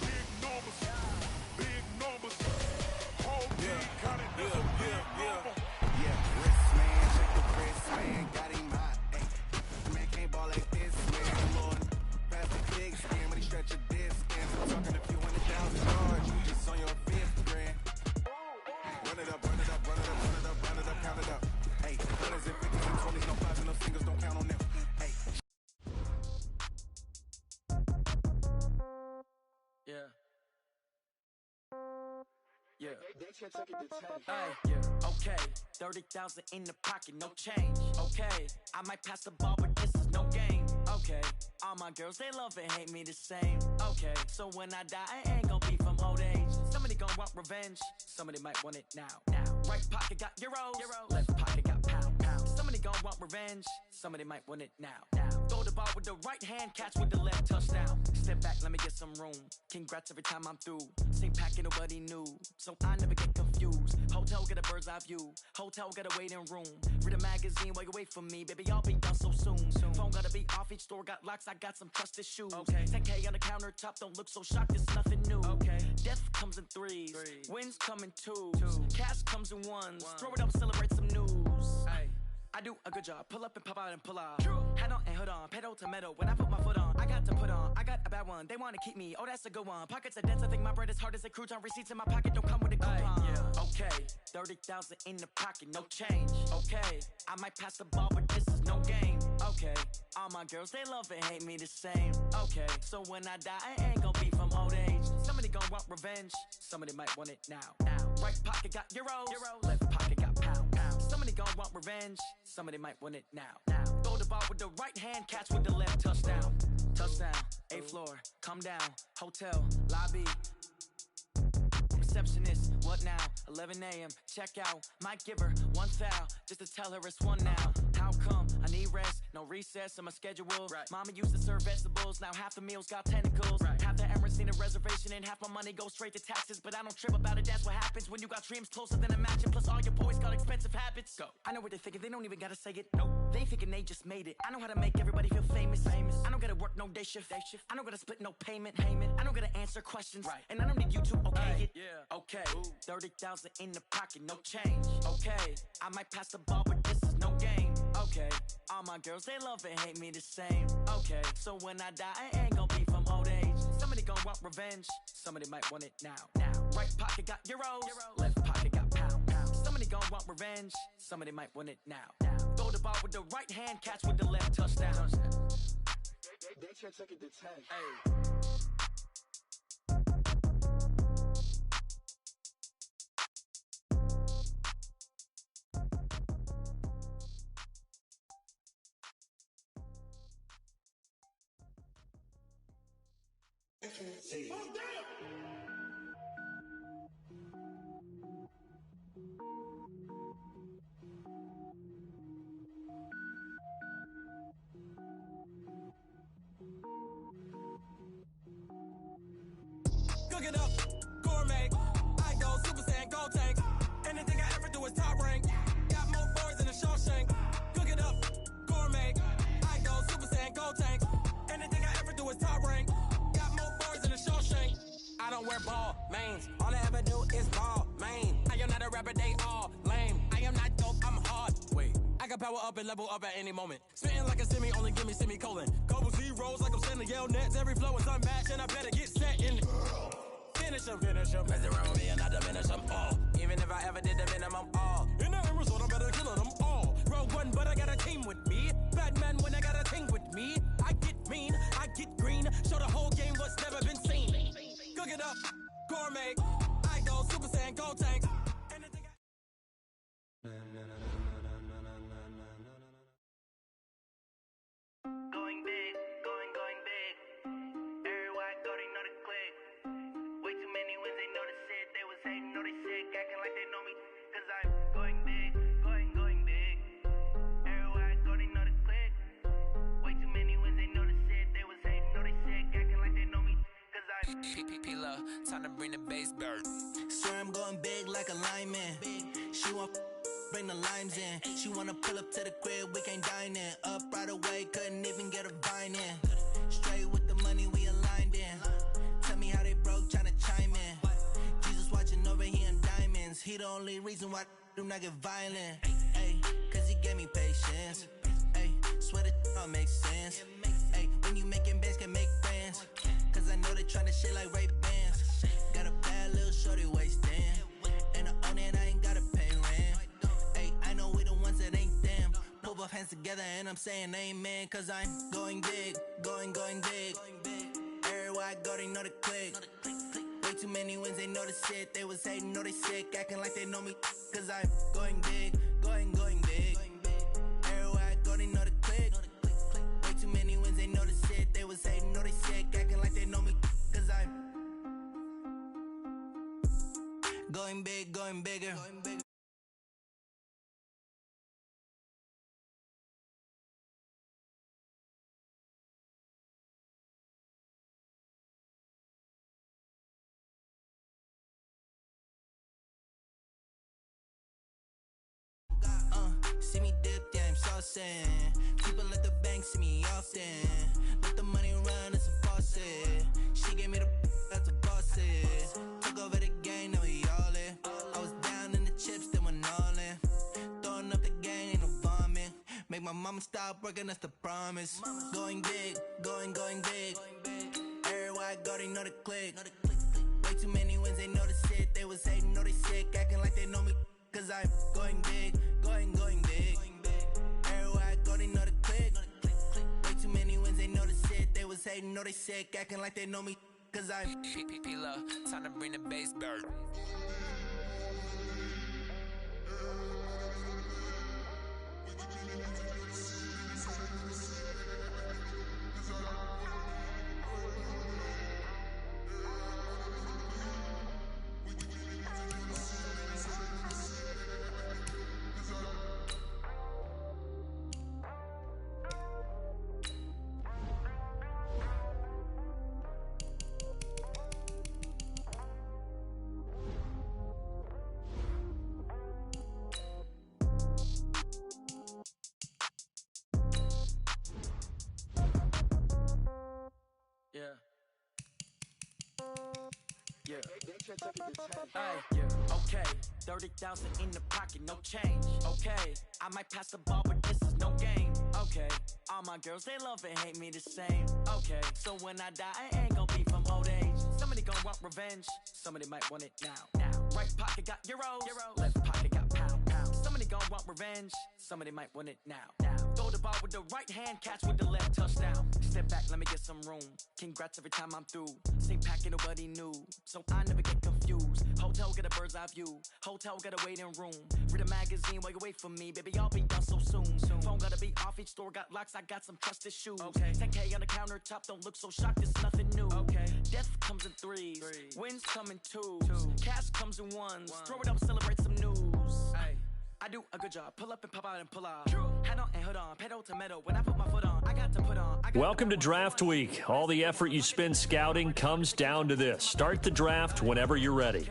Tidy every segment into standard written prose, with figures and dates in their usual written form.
Big numbers, big numbers. Whole team counting, that's a big number. Yeah, wrist man, check the wrist man, got him hot. Ay, man can't ball like this, man. Lord, pass the big skin when he stretch a disc. And I'm talking a few $100,000, you just on your fifth grand. Run it up, run it up, run it up, run it up, run it up, count it up. Hey, 100s and 50s and 20s, no 5s and no singles, don't count on them. Hey. Yeah. Yeah. Hey, yeah. Okay. 30,000 in the pocket, no change. Okay. I might pass the ball, but this is no game. Okay. All my girls, they love and hate me the same. Okay. So when I die, I ain't gonna be from old age. Somebody gon' want revenge. Somebody might want it now. Right pocket got euros. Left pocket got pound. Somebody gon' want revenge. Somebody might want it now. Throw the ball with the right hand, catch with the left, touchdown. Step back, let me get some room. Congrats every time I'm through. Same packet, nobody knew, so I never get confused. Hotel get a bird's eye view. Hotel get a waiting room. Read a magazine while you wait for me, baby. I'll be done so soon. Phone gotta be off. Each store got locks. I got some trusted shoes. Okay. 10K on the countertop. Don't look so shocked. It's nothing new. Okay. Death comes in threes. Wins come in twos. Cash comes in ones. Throw it up, celebrate some news. Hey. I do a good job, pull up and pop out and pull off. Hat on and hood on, pedal to metal. When I put my foot on, I got to put on. I got a bad one, they wanna keep me. Oh, that's a good one. Pockets are dense, I think my bread is hard as a crouton. Receipts in my pocket don't come with a coupon. Yeah. Okay, 30,000 in the pocket, no change. Okay, I might pass the ball, but this is no game. Okay, all my girls, they love and hate me the same. Okay, so when I die, I ain't gonna be from old age. Somebody gon' want revenge. Somebody might want it now. Right pocket got euros. Left pocket got pound. Somebody gon' want revenge. Somebody might want it now. Throw the ball with the right hand, catch with the left, touchdown. Touchdown, 8th floor, come down, hotel, lobby. Receptionist, what now? 11 a.m., check out. Might give her one foul, just to tell her it's one now. How come? I need rest, no recess in my schedule. Mama used to serve vegetables, now half the meals got tentacles. Half the Emirates need a reservation and half my money goes straight to taxes. But I don't trip about it, that's what happens when you got dreams closer than a match. And plus all your boys got expensive habits. Go. I know what they're thinking, they don't even gotta say it. Nope. They thinking they just made it. I know how to make everybody feel famous. I don't gotta work no day shift. I don't gotta split no payment. I don't gotta answer questions. And I don't need you to okay it. Okay, 30,000 in the pocket, no change. Okay, I might pass the ball, but this is no game. Okay, all my girls, they love and hate me the same. Okay, so when I die, I ain't gonna be from old age. Somebody gon' want revenge. Somebody might want it now. Right pocket got euros. Left pocket got pound. Somebody gon' want revenge. Somebody might want it now. Throw the ball with the right hand, catch with the left, touchdown. They check it to 10. Hey. See. Oh, damn! Cook it up, gourmet. I go Super Saiyan, go tank. Anything I ever do is top rank. Got more boys than a Shawshank. Cook it up, gourmet. I go Super Saiyan, go tank. Anything I ever do is top rank. Got more boys than a Shawshank. I don't wear ball mains. All I ever do is ball main. I am not a rapper, they all lame. I am not dope, I'm hard. Wait, I can power up and level up at any moment. Spitting like a semi, only give me semicolon. Couple zeros like I'm sending yell nets. Every flow is unmatched and I better get set in. Finish them. Mess around with me and I diminish them all. Even if I ever did the minimum all. In the end result, I better kill them all. Rogue one, but I got a team with me. Batman when I got a team with me. I get mean, I get green. Show the whole game what's never been seen. Cook it up, gourmet. I go Super Saiyan, go tank. Anything Going big, going big. Everywhere I go, they know the click. Way too many wins, they know the shit. They was hating, know they sick, acting like they know me. Cause I'm going big, going big. Everywhere I go, they know the click. Way too many wins, they know the shit. They was hating, know they sick, acting like they know me. Cause I'm P-P-P-Love, time to bring the bass back. Swear I'm going big like a lineman. She want bring the limes in. She wanna pull up to the crib, we can't dine in. Up right away, couldn't even get a vine in. Straight with the money. only reason why I do not get violent. Ay, cause he gave me patience. Ay, swear that all makes sense. Ay, when you making bands, can make friends. Cause I know they tryna shit like Ray-Bans. Got a bad little shorty wasting. And I own it, I ain't gotta pay rent. Ay, I know we the ones that ain't them. Put both hands together and I'm saying amen. Cause I'm going big, going big. Everywhere I go, they know the click. Way too many wins, they know the shit. They was hating, know they sick, acting like they know me. Cause I'm going big, going big. Everywhere I go, they know the click. Way too many wins, they know the shit. They was hating, know they sick, acting like they know me. Cause I'm going big, going bigger. See me dip, yeah, I'm saucing. People at the bank see me often. Let the money run, it's a faucet. She gave me the that's a faucet. Took over the game, now we all in. I was down in the chips, then went all in. Throwing up the gang, ain't no vomit. Make my mama stop working, that's the promise. Going big, going big. Everywhere I go, they know the click. Way too many wins, they know the shit. They was hating, know they sick, acting like they know me. Cause I'm going big, going big. Everywhere I go, they know the click. Way too many wins, they know the shit. They was hating, know they sick, acting like they know me. Cause I'm P-P-P-Love, time to bring the bass bird. Yeah. Yeah. They can't take it to 10. Ay, yeah, okay. 30,000 in the pocket, no change. Okay, I might pass the ball, but this is no game. Okay, all my girls, they love and hate me the same. Okay, so when I die, I ain't gon' be from old age. Somebody gon' want revenge, somebody might want it now. Right pocket got euros, left pocket got pound. Somebody gon' want revenge, somebody might want it now. Throw the ball with the right hand, catch with the left, touchdown. Step back, let me get some room. Congrats every time I'm through. Same packet, nobody knew, so I never get confused. Hotel get a bird's eye view. Hotel got a waiting room. Read a magazine while you wait for me, baby. I'll be done so soon. Phone gotta be off. Each store got locks. I got some trusted shoes. Okay. 10K on the countertop. Don't look so shocked. It's nothing new. Okay. Death comes in threes. Wins come in twos. Cash comes in ones. Throw it up, celebrate some news. Ay. I do a good job. Pull up and pop out and pull out. Head on and hood on. Pedal to metal. When I put my foot on, I got to put on. Welcome to Draft Week. All the effort you spend scouting comes down to this. Start the draft whenever you're ready.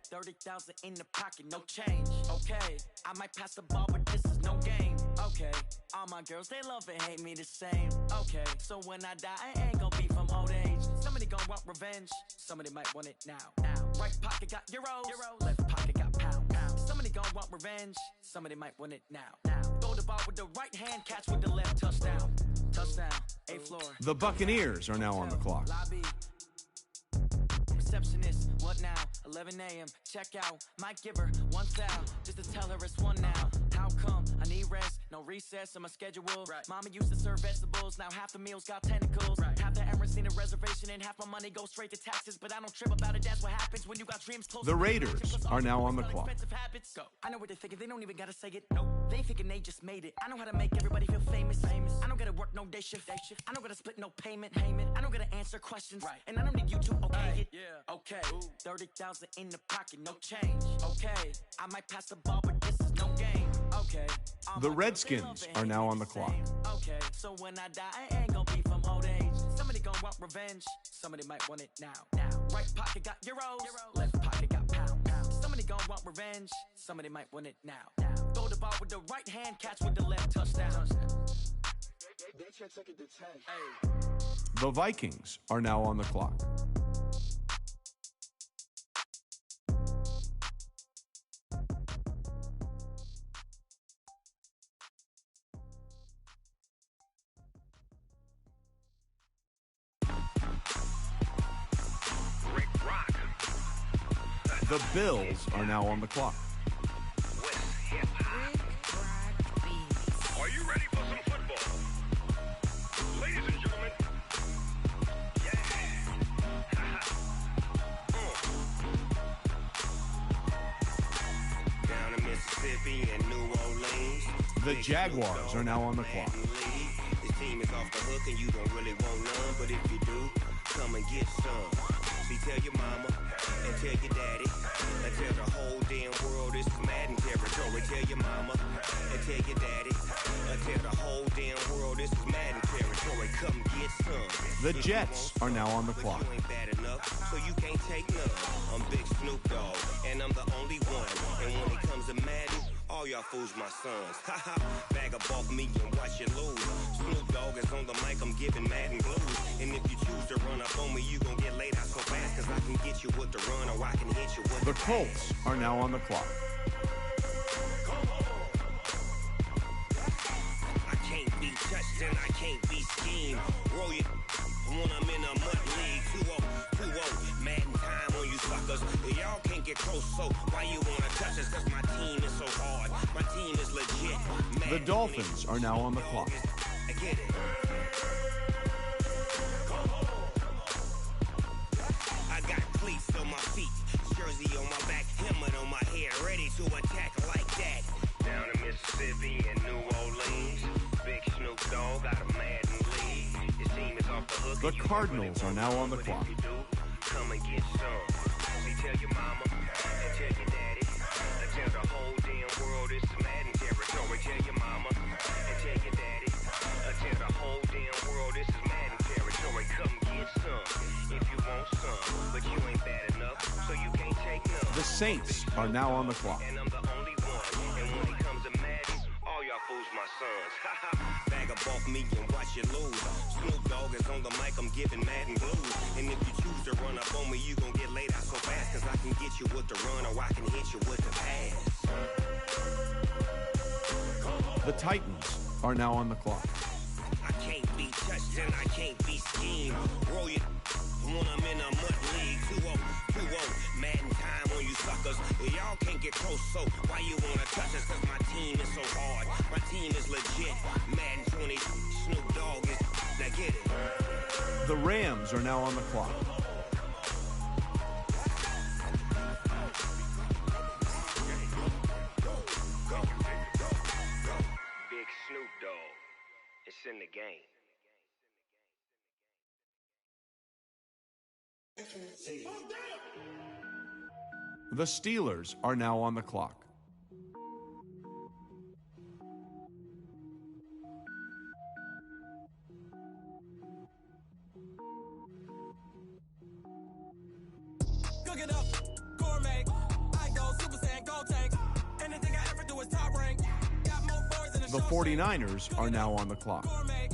30,000 in the pocket, no change. Okay, I might pass the ball, but this is no game. Okay, all my girls, they love and hate me the same. Okay, so when I die, I ain't gon' be from old age. Somebody gon' want revenge, somebody might want it now. Right pocket got euros, left pocket got pound. Somebody gon' want revenge, somebody might want it now. Throw the ball with the right hand, catch with the left, touchdown. Touchdown, A-floor. The Buccaneers are now on the clock. Lobby. Receptionist, what now? 11 a.m. Check out. Might give her one foul just to tell her it's one now. How come? I need rest, no recess in my schedule. Right. Mama used to serve vegetables, now half the meals got tentacles. Right. Half the Emirates need a reservation and half my money goes straight to taxes. But I don't trip about it, that's what happens when you got dreams close. The Raiders are now on the clock. Go. I know what they're thinking, they don't even gotta say it. Nope. They thinking they just made it. I know how to make everybody feel famous. I don't gotta work no day shift. I don't gotta split no payment. I don't gotta answer questions. Right. And I don't need you to okay it. Yeah. Okay. 30,000 in the pocket, no change. Okay. I might pass the ball, but this is no game. Okay. The Redskins are now on the clock. Okay. So when I die, I ain't gon' be from old age. Somebody gon' want revenge. Somebody might want it now. Right pocket got euros. Left pocket got pound. Somebody gon' want revenge. Somebody might want it now. Throw the ball with the right hand, catch with the left, touchdown. They can't take it to 10. Hey. The Vikings are now on the clock. The Bills are now on the clock. Are you ready for some football? Ladies and gentlemen, Down in Mississippi and New Orleans. The Jaguars are now on the clock. This team is off the hook and you don't really want none, but if you do, come and get some. See, tell your mama and tell your daddy and tell the whole damn world this is Madden territory. Tell your mama and tell your daddy and tell the whole damn world this is Madden territory. Come get some. The Jets are now on the clock. You ain't bad enough, so you can't take none. I'm Big Snoop Dogg, and I'm the only one. And when it comes to Madden, all y'all fools my sons. Haha, bag up off me and watch you lose. Snoop Dogg is on the mic, I'm giving Madden blues. And if you choose to run up on me, you gon' get laid out so fast, cause I can get you with the run or I can hit you with The Colts are now on the clock. I can't be touched and I can't be schemed. Roll you when I'm in a mud league. 2-0, Madden time on you suckers. Y'all can't get close, so why you wanna touch us? Cause my team is so hard. My team is legit. The Dolphins are now on the clock. I get it. I got cleats on my feet, jersey on my back, helmet on my head, ready to attack like that. Down in Mississippi and New Orleans, Big Snoop Dogg got a Madden league. His team is off the hook. The Cardinals are now on the clock. Come and get some. See, tell your mama and tell your daddy and tell the whole damn world this is Madden territory. Tell your mama and tell your daddy and tell the whole damn world this is Madden territory. Come get some if you want some, but you ain't bad enough, so you can't take none. The Saints are now on the clock. And I'm the only one. And when it comes to Madden, all y'all fools my sons. Bag up off me and watch you lose. Snoop Dogg is on the mic, I'm giving Madden blues. And if you choose to run up on me, you gon' get laid out so fast, cause I can get you with the run or I can hit you with the pass. The Titans are now on the clock. I can't be touched and I can't be schemed. Roll you when I'm in a mud league. 2-0, Madden time on you suckers. Y'all can't get close, so why you wanna touch us? Cause my team is so hard. My team is legit. Madden 20, Snoop Dogg is, now get it. The Rams are now on the clock. Big Snoop Dogg, it's in the game. The Steelers are now on the clock. Cook it up, gourmet. I go Super Saiyan, go tank. Anything I ever do is top rank. Got more boys in The 49ers are now on the clock. gourmet.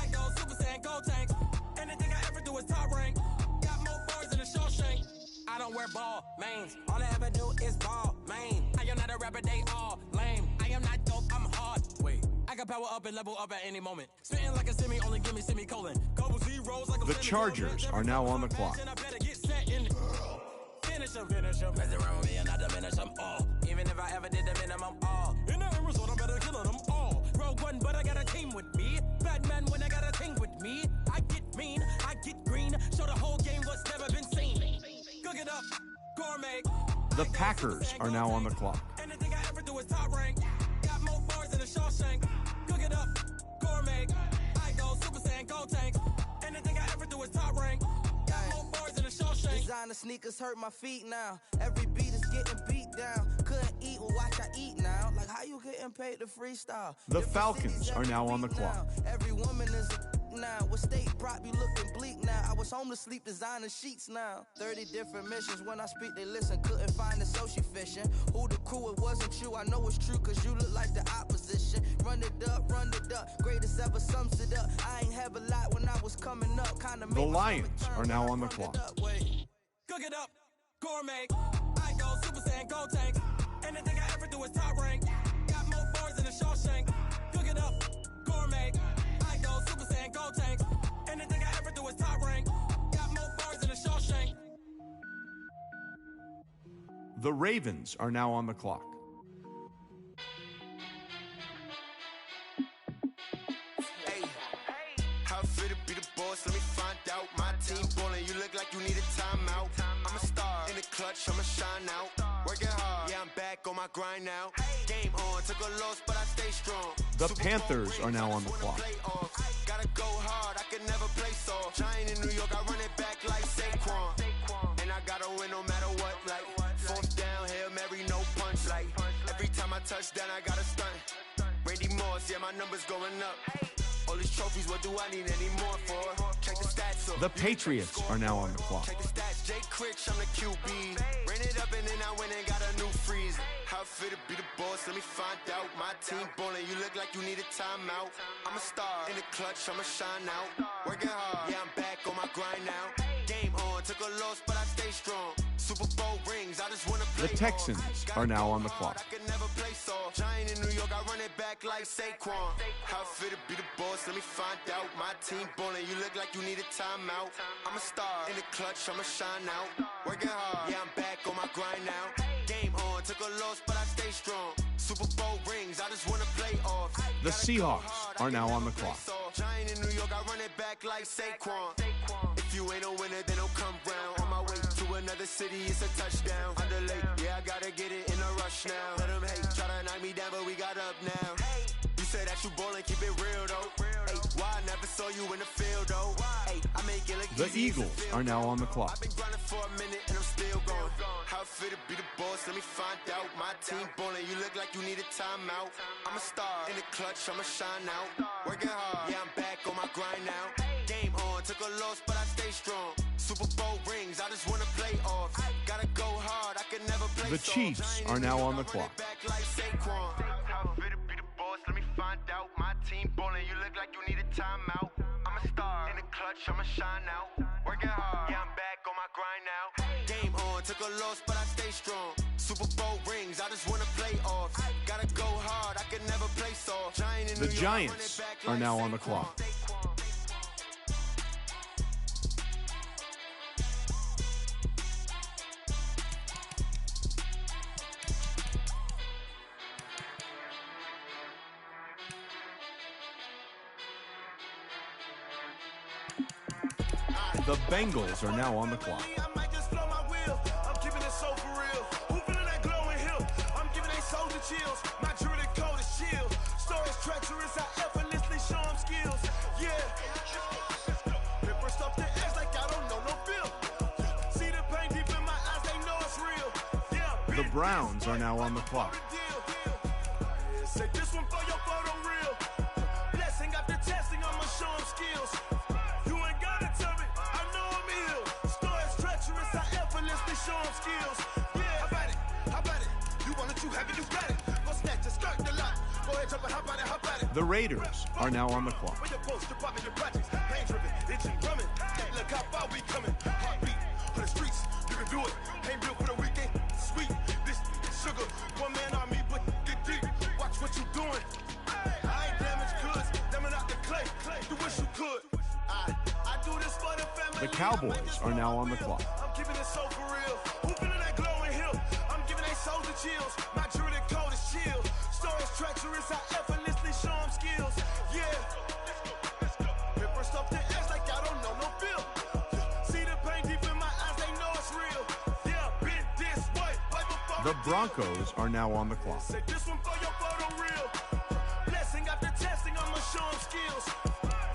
I go Super Saiyan, go tank. Anything I ever do is top rank. Got more boys in the Shawshank. I don't wear ball mains. All I ever do is ball main. I am not a rapper, they all lame. I am not dope, I'm hard. Wait, I can power up and level up at any moment. Spitting like a semi, only give me semicolon. Couple zeros like a The Chargers are now on the clock. I better get set in. Finish them. Mess around with me and I diminish them all. Even if I ever did the minimum all. In the end result, I better kill them all. Rogue One, but I got a team with me. Batman when I got a team with me. I get mean, I get green. Show the whole game what's never been seen. Cook it up, gourmet. The Packers are now on the clock. Anything I ever do is top rank. Got more bars in the Shawshank. Cook it up, gourmet. I go Super Saiyan, go tank. Anything I ever do is top rank. Got more bars in the Shawshank. Designer sneakers hurt my feet now. Every beat is getting beat down. Couldn't eat, well watch I eat now. Like how you getting paid to freestyle? The Falcons are now on the clock. Every woman is a now. With state prop, you looking bleak now. I was home to sleep, designer sheets now. 30 different missions. When I speak, they listen. Couldn't find it, so she fishing. Who the crew? It wasn't you. I know it's true, cause you look like the opposition. Run it up, greatest ever sums it up. I ain't have a lot when I was coming up. Kinda The Lions are now on the clock. Cook it up, gourmet. I go Super Saiyan, go tank. Anything I ever do is top rank. Got more bars in the Shawshank. Cook it up, gourmet. I go Super Saiyan, go tank. Anything I ever do is top rank. Got more bars in the Shawshank. The Ravens are now on the clock. Hey, how fit to be the boss? Let me find out. My team ballin', you look like you need a timeout. I'm a star in the clutch, I'ma shine out. Working hard, yeah, I'm back on my grind now. Game on, took a loss, but I stay strong. The Panthers are now on the clock. Gotta go hard, I can never play soft. Giant in New York, I run it back like Saquon. And I gotta win no matter what, like fourth down, Hail Mary, no punch. Like every time I touch down, I gotta stunt. Randy Moss, yeah, my numbers going up. All these trophies, what do I need any more for? Check the stats up. The Patriots are now on the clock. Check the stats, Jay Critch, I'm the QB. Ran it up and then I went and got a new freeze. How fit to be the boss, let me find out. My team ballin', you look like you need a timeout. I'm a star in the clutch, I'ma shine out. Working hard, yeah, I'm back on my grind now. Game on, took a loss, but I stay strong. Super Bowl rings, I just wanna play. The Texans are now on the clock. I can never play soft. Giant in New York, I run it back like Saquon. How fit to be the boss, let me find out. My team ballin', you look like you need a timeout. I'm a star in the clutch, I'ma shine out. Working hard, yeah, I'm back on my grind now. Game on, took a loss, but I stay strong. Super Bowl rings, I just wanna play off. The Seahawks are now on the clock. Giant in New York, I run it back like Saquon. If you ain't a winner, then don't come round. On my way to another city, it's a touchdown. Underlay, yeah, I gotta get it in a rush now. Let them hate, try to knock me down, but we got up now. You say that you ballin', keep it real though. Hey, why I never saw you in the field though? Hey, I make it look The easy, Eagles are now on the clock. I've been grinding for a minute and I'm still going. How fit to be the boss, let me find out. My team ballin', you look like you need a timeout. I'm a star in the clutch, I'ma shine out. Working hard, yeah, I'm back on my grind now. Game on, took a loss, but I stay strong. Super Bowl rings, I just wanna play off. Gotta go hard, I can never play The Chiefs are now on the clock. How fit to be the boss, let me find out. My team ballin', you look like you need a timeout. I'm a star in the clutch, I'ma shine out. Working hard, yeah, I'm back on my grind now. Game on, took a loss, but I stay strong. Super Bowl rings, I just wanna play off. Gotta go hard, I can never play soft. Giant in The New York, I run it Giants back are like now on the Saquon. clock. The Bengals are now on the clock. I might just blow my wheel. I'm keeping it so for real. Who feeling that glowing hill? I'm giving they soldier chills. My jewelry coat is chill. Stories treacherous, I effortlessly show them skills. Yeah. Paper stuff the edge like I don't know no feel. See the pain deep in my eyes, they know it's real. Yeah. The Browns are now on the clock. Say this one for your photo real. Blessing after testing, I'ma show them skills. You ain't gotta tell me, I know I'm ill. Stories treacherous, I effortlessly show them skills. Yeah, how about it? You want it, you have it, you got it. Go snatch it, skirt the lot. Go ahead, jump it, how about it? The Raiders are now on the clock. Where your poster popping your projects, pain driven, itching, drumming. Hey, look how far we coming. Heartbeat for the streets, you can do it. Ain't built for the weekend, sweet. This sugar, one man army, but get deep. Watch what you doing. I ain't damaged goods, damn it out the clay. You wish you could. I do this for the family. The Cowboys are now on the clock. I'm keeping it so for real. Who feeling that glowing hill? I'm giving they soldier chills. My jewelry coat is chill. Stories treacherous, I effortlessly show them skills. Yeah. Paper stuff the edge like I don't know no feel. See the pain deep in my eyes, they know it's real. Yeah, been this way before The Broncos are now on the clock. say this one for your photo real. Blessing after testing, I'ma show them skills.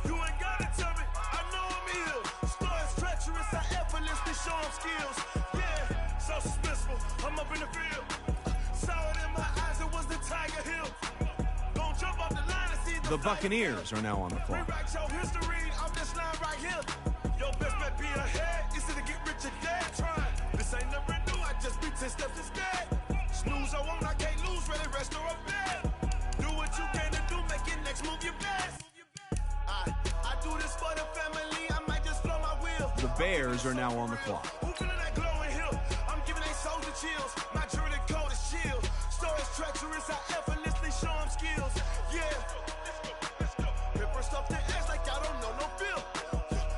You ain't gotta tell me, I know I'm ill. Stories treacherous, I effortlessly show them skills. Yeah, so suspenseful, I'm up in the field. Saw it in my eyes, it was the Tiger Hill. Don't jump off the line and see The Buccaneers are now on the clock. Rewrite your history off this line right here. Your best bet be ahead, easy to get rich or dead trying. This ain't never new, I just be 10 steps instead. Snooze I won't, I can't lose, ready, rest or up bed. Do what you can to do, make your next move your best. I do this for the family, I might just blow my wheel. The Bears are now on the clock. Who feeling that glowing hill? I'm giving they soldier chills. My jewelry coat is chill. Stories treacherous, I effortlessly show them skills. Yeah. Paper stuff the edge like I don't know no feel.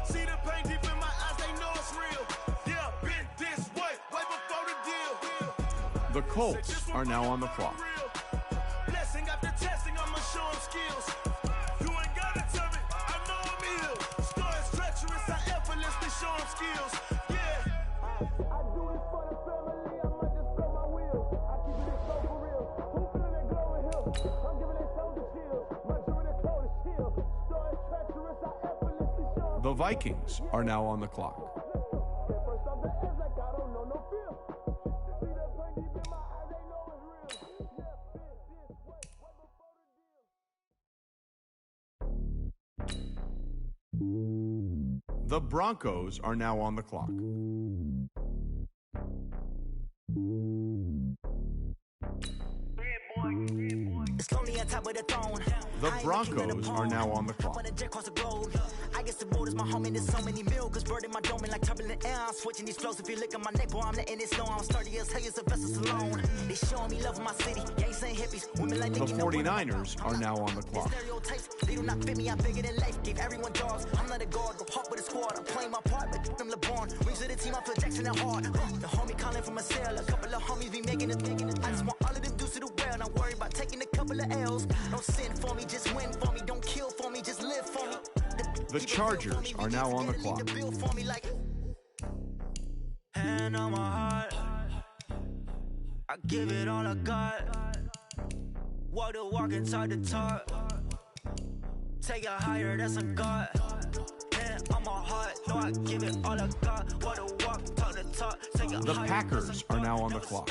See the pain deep in my eyes, they know it's real. Yeah, been this way before the deal. Colts are now on the clock. Blessing after testing, I'ma show 'em skills. You ain't gotta tell me, I know I'm ill. Stories treacherous, I effortlessly show 'em skills. Yeah. I do this for the family, I might just spell my wheels. I keep it so for real. Who feeling that glowing hill? I'm giving they soldier chills. My jewelry cold is chill. Stories treacherous, I effortlessly show 'em. The Vikings are now on the clock. First off the edge like I don't know no fear. See that pain deep in my eyes, they know it's real. The Broncos are now on the clock. It's lonely on top of the throne. The Broncos are now on the clock. I guess the road is my home and there's so many milkers bird in my dome and like turbulent air. I'm switching these flows. If you look at my neck, boy, I'm letting it slow. I'm sturdy as hell as a vessel alone. They showing me love in my city. Gangs and hippies, women like The Nicki, 49ers are now on the clock. Stereotypes, they do not fit me. I'm bigger than life. Gave everyone jobs. I'm not a guard. Go hard with a squad. I'm playing my part, but them LeBron. Rings to the team. I feel Jackson and hard. The homie calling from a cell. A couple of homies be making it. I just want all of them dudes to do well. Not worry about taking a couple of L's. Don't sin for me, just win for me. Don't kill for me, just live for me. The Chargers are now on the clock. Hand on my heart, I give it all I got. Walk the walk inside the talk. Take it higher, that's a God. Hand on my heart, no, I give it all I got. Walk the walk, talk the talk. Take it The higher, Packers are now on the clock.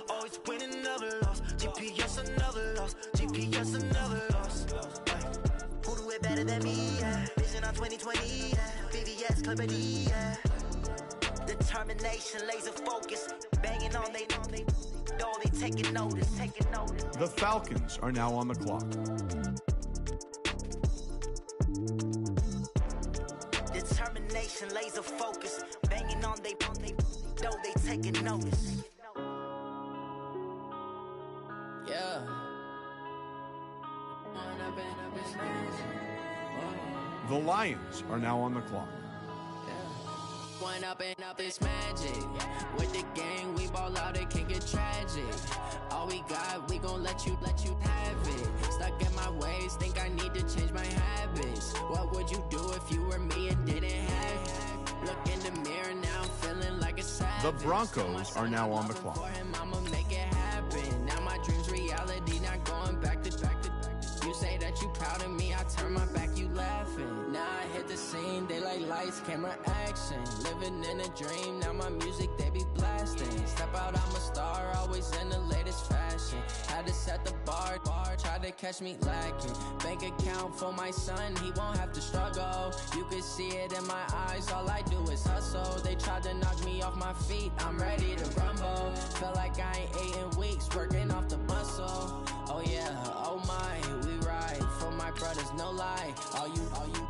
Always winning, never lost. GPS, another loss. GPS, another loss. Who do it better than me? Yeah. Vision on 2020. Yeah. VVS, Clippity. Yeah. Determination, laser focus. Banging on they taking notice. The Falcons are now on the clock. Determination, laser focus. Banging on they taking notice. Yeah. The Lions are now on the clock. One up and up is magic. With the gang, we ball out, it can get tragic. All we got, we gon' let you have it. Stuck in my ways, think I need to change my habits. What would you do if you were me and didn't have it? Look in the mirror, now I'm feeling like a savage. The Broncos are now on the clock. I'ma make it happen. Now my dream's reality, not going back to. You say that you proud of me, I turn my back, you laughing. Now I hit the scene, they like lights, camera, action. Living in a dream, now my music, they be blasting. Step out, I'm a star, always in the latest fashion. Had to set the bar, try to catch me lacking. Bank account for my son, he won't have to struggle. You can see it in my eyes, all I do is hustle. They tried to knock me off my feet, I'm ready to rumble. Feel like I ain't ate in weeks, working off the muscle. Oh yeah, oh my, we ride for my brothers, no lie. All you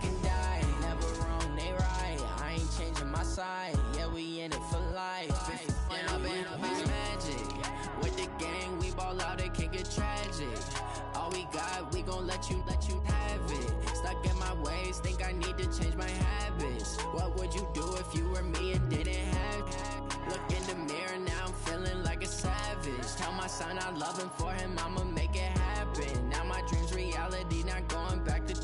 can die, never wrong, they right. I ain't changing my side, yeah, we in it for life. When up and up is magic. With the gang, we ball out, it can get tragic. All we got, we gon' let you have it. Stuck in my ways, think I need to change my habits. What would you do if you were me and didn't have it? Look in the mirror, now I'm feeling like a savage. Tell my son I love him, for him I'ma make it happen. Now my dream's reality, not going back to.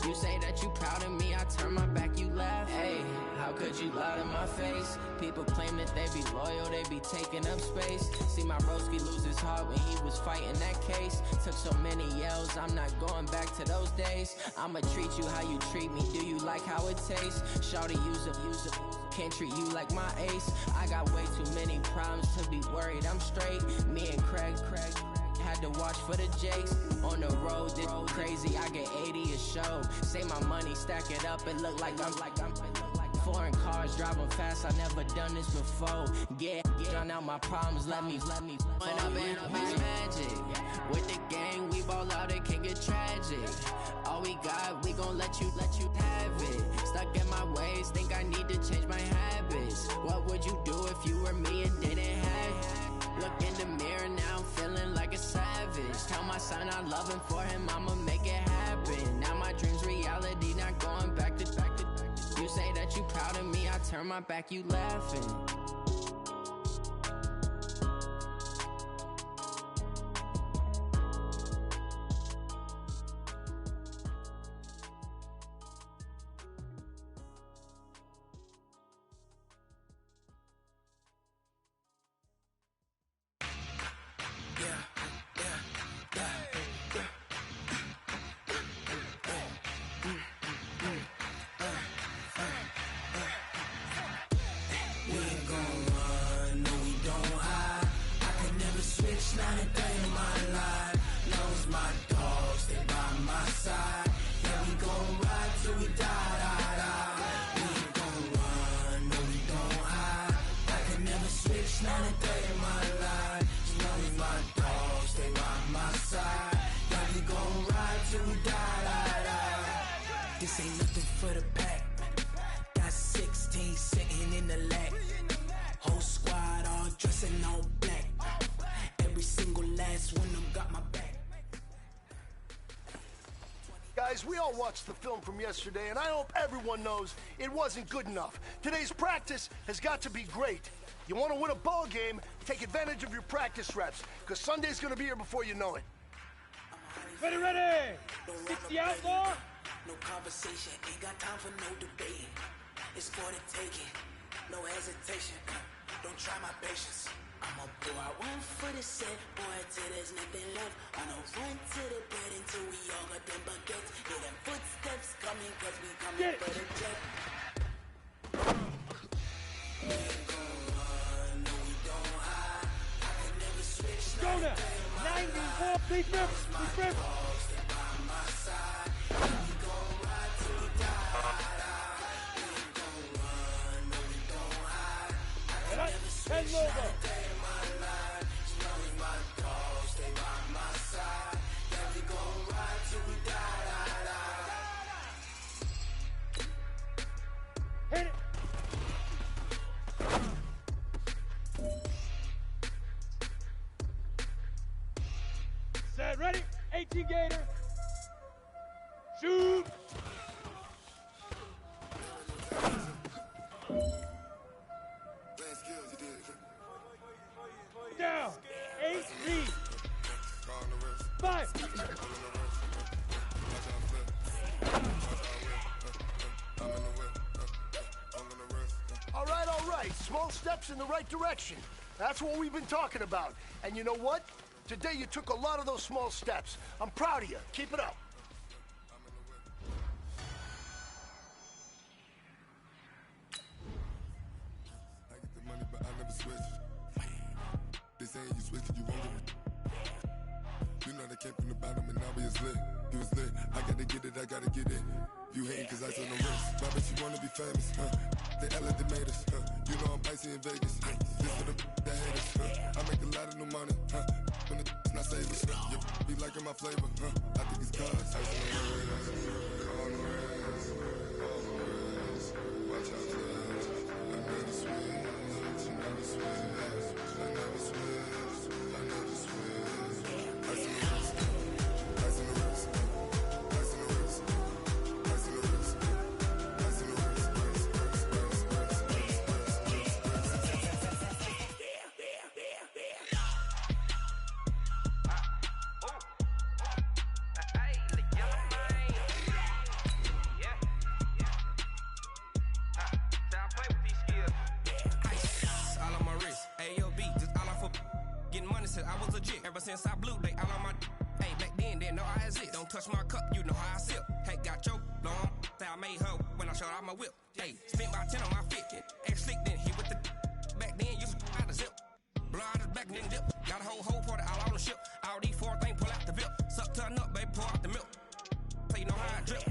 You say that you proud of me, I turn my back, you laugh. Hey, how could you lie to my face? People claim that they be loyal, they be taking up space. See my broski lose his heart when he was fighting that case. Took so many yells, I'm not going back to those days. I'ma treat you how you treat me, do you like how it tastes? Shawty, use it. Can't treat you like my ace. I got way too many problems to be worried, I'm straight. Me and Craig had to watch for the Jakes. On the road, this crazy, I get 80 a show. Say my money, stack it up, it look like I'm foreign cars, driving fast, I never done this before. Get drown out my problems, let me When up and up is magic. With the gang, we ball out, it can get tragic. All we got, we gon' let you have it. Stuck in my ways, think I need to change my habits. What would you do if you were me and didn't have it? Look in the mirror, now I'm feeling like a savage. Tell my son I love him, for him I'ma make it happen. Now my dream's reality, not going back to. You say that you proud of me, I turn my back, you laughing. This ain't nothing for the pack. Got 16 sitting in the lap. Whole squad all dressing all black. Every single last one of them got my back. Guys, we all watched the film from yesterday, and I hope everyone knows it wasn't good enough. Today's practice has got to be great. You want to win a ball game, take advantage of your practice reps, because Sunday's going to be here before you know it. Ready, ready! 60 outlaw! No conversation, ain't got time for no debating. It's for the taking, no hesitation. Don't try my patience. I'ma pull out one for the set, boy, till there's nothing left. I'ma run to the bed until we all got them baguettes. Hear them footsteps coming, cause we coming for the jet. We ain't gon' run, no we don't hide. I can never switch. Go now! 91, please rip, please rip. Stay by my side. We gon' ride till we die. We ain't gon' run, no we don't hide. I can never switch. Hit it! Set, ready? 18 Gator. Shoot! Down. 8 3. 5. All right. Small steps in the right direction. That's what we've been talking about. And you know what? Today you took a lot of those small steps. I'm proud of you. Keep it up. I get the money, but I never switch. They saying you switch it, you won't get it. You know they came from the bottom and now we is lit. You was lit. I gotta get it, I gotta get it. You hating cause I took no risk. Why bet you wanna be famous, huh? They elevated us, huh? You know I'm icy in Vegas. This for the that hate us, huh? I make a lot of new money, huh? When it's not savers, you be liking my flavor, huh? I think it's cause ice on the wrist, on the wrist, on the wrist. Watch out, cuz I never switch, I never switch, I never switch, I never switch. Ice on the wrist, ice on the wrist, ice on the wrist, ice on the wrist, ice on the wrist, I was legit ever since I blew they all on my hey back then didn't know I exist. Don't touch my cup, you know how I sip. Hey, got your long say I made her when I showed out my whip. Hey, spent about 10 on my fit. Ex slick then hit with the back then used to out the zip. Blow out his back and then dip. Got a whole party all on the ship. All these 4 things pull out the VIP. Suck turn up, baby, pour out the milk. So you know how I drip.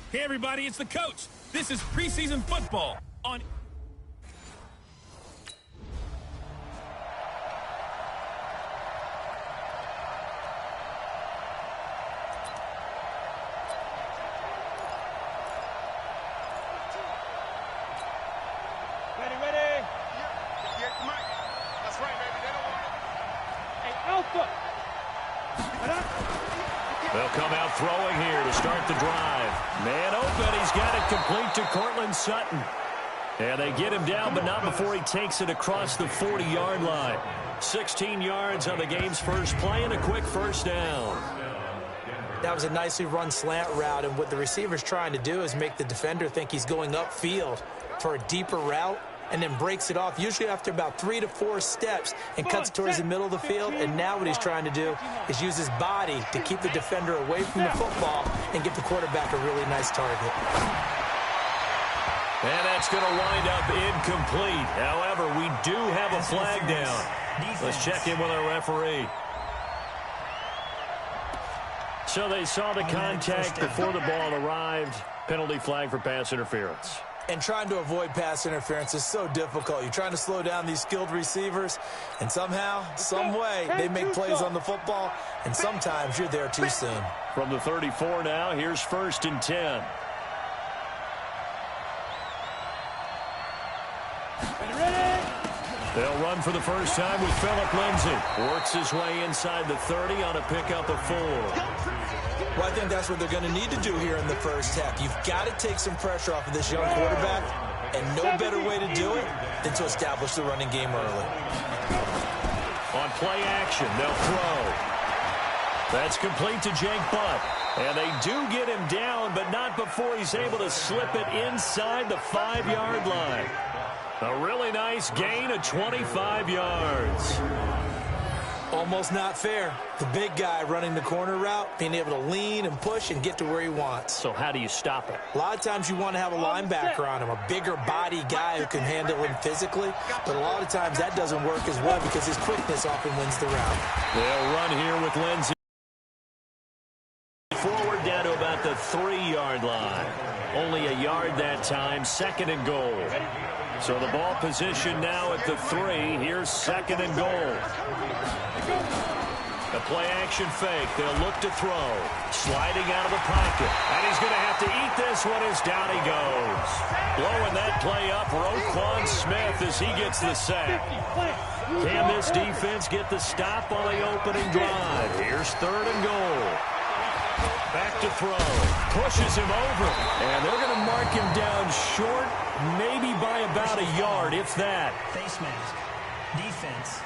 Hey everybody, it's the coach. This is preseason football on... Ready? Yeah, Mike. That's right, baby. They don't want it. Hey, Alpha! They'll come out throwing here to start the drive. Man open, he's got it complete to Cortland Sutton. And they get him down, but not before he takes it across the 40-yard line. 16 yards on the game's first play and a quick first down. That was a nicely run slant route, and what the receiver's trying to do is make the defender think he's going upfield for a deeper route, and then breaks it off, usually after about 3 to 4 steps, and cuts towards the middle of the field. And now what he's trying to do is use his body to keep the defender away from the football and get the quarterback a really nice target. And that's going to wind up incomplete. However, we do have a flag down. Let's check in with our referee. So they saw the contact before the ball arrived. Penalty flag for pass interference. And trying to avoid pass interference is so difficult. You're trying to slow down these skilled receivers, and somehow, some way, they make plays on the football, and sometimes you're there too soon. From the 34 now, here's 1st and 10. They'll run for the first time with Phillip Lindsay. Works his way inside the 30 on a pickup of 4. Well, I think that's what they're going to need to do here in the first half. You've got to take some pressure off of this young quarterback, and no better way to do it than to establish the running game early. On play action, they'll throw. That's complete to Jake Butt. And they do get him down, but not before he's able to slip it inside the 5-yard line. A really nice gain of 25 yards. Almost not fair. The big guy running the corner route, being able to lean and push and get to where he wants. So how do you stop it? A lot of times you want to have a linebacker on him, a bigger body guy who can handle him physically. But a lot of times that doesn't work as well because his quickness often wins the route. They'll run here with Lindsay. Forward down to about the 3-yard line. Only a yard that time, 2nd and goal. So the ball position now at the 3. Here's 2nd and goal. A play-action fake. They'll look to throw. Sliding out of the pocket. And he's going to have to eat this one as down he goes. Blowing that play up, Roquan Smith as he gets the sack. Can this defense get the stop on the opening drive? Here's 3rd and goal. Back to throw. Pushes him over. And they're going to mark him down short, maybe by about a yard, if that. Face mask. Defense.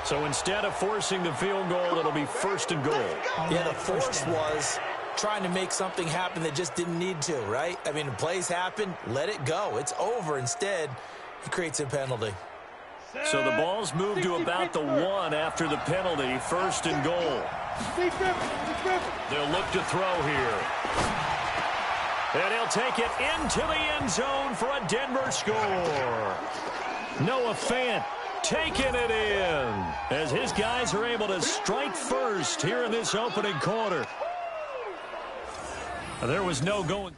So instead of forcing the field goal, it'll be 1st and goal. Yeah, the force was trying to make something happen that just didn't need to, right? I mean, plays happen, let it go. It's over. Instead, he creates a penalty. So the ball's moved to about the 1 after the penalty, 1st and goal. They'll look to throw here. And he'll take it into the end zone for a Denver score. Noah Fant taking it in as his guys are able to strike first here in this opening quarter. There was no going.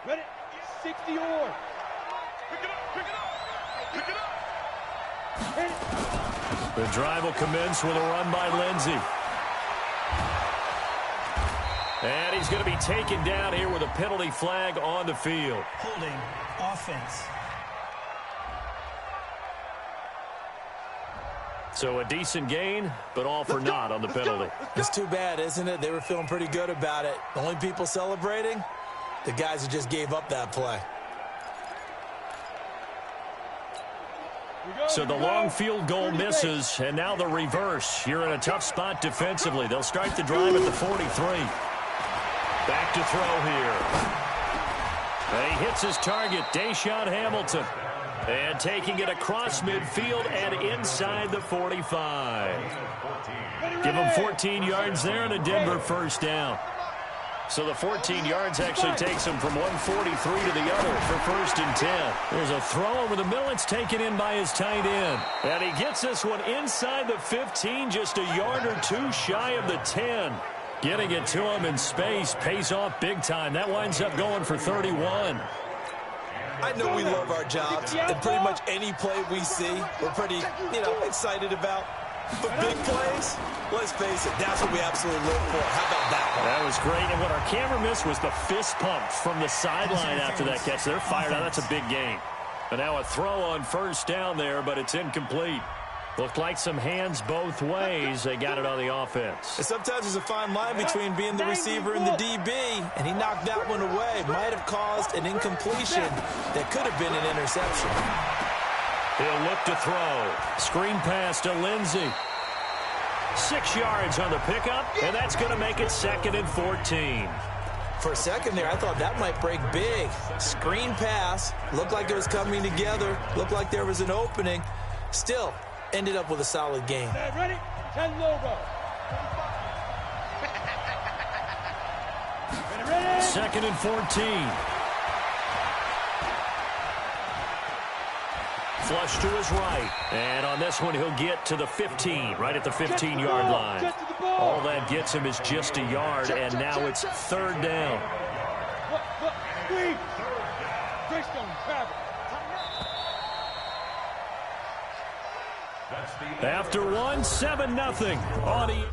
Ready? 60 or. Pick it up, pick it up, pick it up. Hit it. The drive will commence with a run by Lindsay. And he's going to be taken down here with a penalty flag on the field. Holding offense. So a decent gain, but all for naught on the penalty. It's too bad, isn't it? They were feeling pretty good about it. The only people celebrating, the guys who just gave up that play. So the long field goal misses, and now the reverse. You're in a tough spot defensively. They'll start the drive at the 43. Back to throw here. And he hits his target, Deshaun Hamilton. And taking it across midfield and inside the 45. Give him 14 yards there and a Denver first down. So the 14 yards actually takes him from 143 to the other for 1st and 10. There's a throw over the middle. It's taken in by his tight end. And he gets this one inside the 15, just a yard or two shy of the 10. Getting it to him in space pays off big time. That winds up going for 31. I know we love our jobs, and pretty much any play we see, we're pretty, excited about. But big plays, let's face it, that's what we absolutely live for. How about that one? That was great, and what our camera missed was the fist pump from the sideline after that catch. They're fired out. That's a big gain. And now a throw on first down there, but it's incomplete. Looked like some hands both ways. They got it on the offense. And sometimes there's a fine line between being the receiver and the DB, and he knocked that one away. Might have caused an incompletion that could have been an interception. He'll look to throw. Screen pass to Lindsay. 6 yards on the pickup, and that's going to make it 2nd and 14. For a second there, I thought that might break big. Screen pass. Looked like it was coming together. Looked like there was an opening. Still, ended up with a solid game. Ready? 10 logo. Ready? 2nd and 14. flush to his right. And on this one, he'll get to the 15, right at the 15-yard line. All that gets him is just a yard, and now it's third down. After one, 7-0. Audi.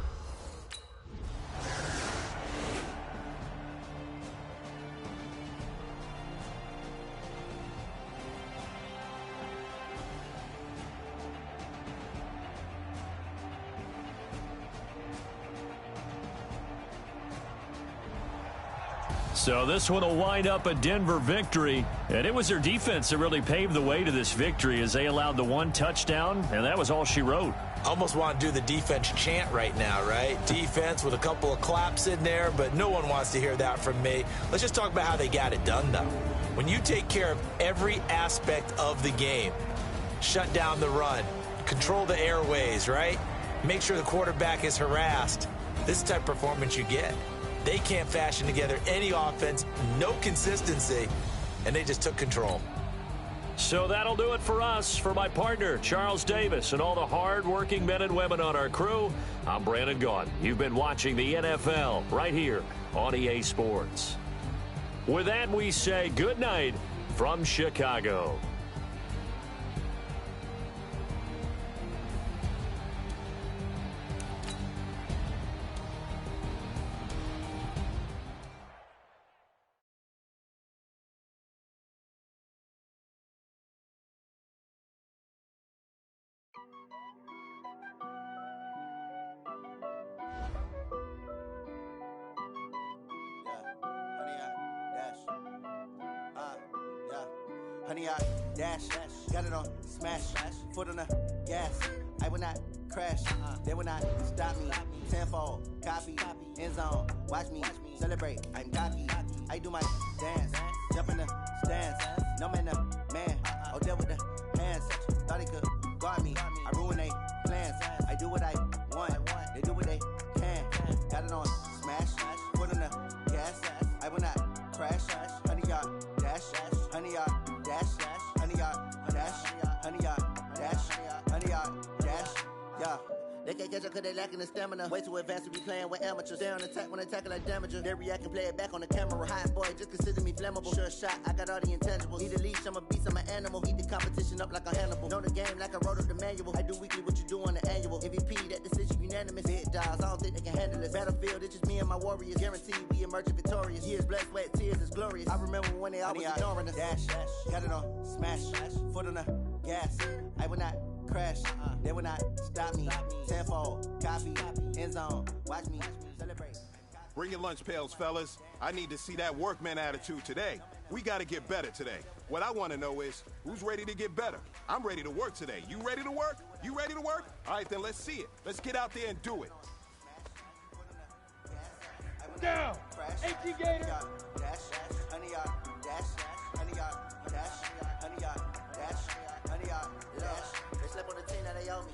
So this one will wind up a Denver victory, and it was their defense that really paved the way to this victory as they allowed the one touchdown, and that was all she wrote. Almost want to do the defense chant right now, right? Defense with a couple of claps in there, but no one wants to hear that from me. Let's just talk about how they got it done, though. When you take care of every aspect of the game, shut down the run, control the airways, right? Make sure the quarterback is harassed. This is the type of performance you get. They can't fashion together any offense, no consistency, and they just took control. So that'll do it for us. For my partner, Charles Davis, and all the hard-working men and women on our crew, I'm Brandon Gaudin. You've been watching the NFL right here on EA Sports. With that, we say good night from Chicago. Honey, I dash, got it on smash, foot on the gas. I will not crash, they will not stop me. Tenfold, copy, end zone, watch me celebrate. I'm cocky, I do my dance, jump in the stands. No man, man, oh there with the hands. Thought he could guard me, I ruin they plans. I do what I want, they do what they can. Got it on smash, foot on the gas. I will not crash, honey, y'all dash, honey, y'all dash, honey, y'all dash, honey, y'all dash, honey, y'all dash, yeah. They can't catch up cause they lacking the stamina. Way too advanced to be playing with amateurs. They on attack when they tackle like damager. They react and play it back on the camera. Hot boy, just consider me flammable. Sure shot, I got all the intangibles. Need a leash, I'm a beast, I'm an animal. Eat the competition up like a Hannibal. Know the game like I wrote up the manual. I do weekly what you do on the annual. MVP, that decision unanimous. Big dials, I don't think they can handle it. Battlefield, it's just me and my warriors. Guaranteed we emerging victorious. Years, blood, sweat, tears, is glorious. I remember when they always ignoring us. Dash, got it on smash, foot on the gas. I will not crash, they will not stop me. Tenfold, copy, end zone, watch me celebrate. Bring your lunch pails, fellas. I need to see that workman attitude today. We got to get better today. What I want to know is, who's ready to get better? I'm ready to work today. You ready to work? You ready to work? All right, then let's see it. Let's get out there and do it. Down! 18 Gator! Dash, honey, y'all dash, honey, y'all dash, honey, y'all dash, honey, y'all dash. They slept on the team that they owe me.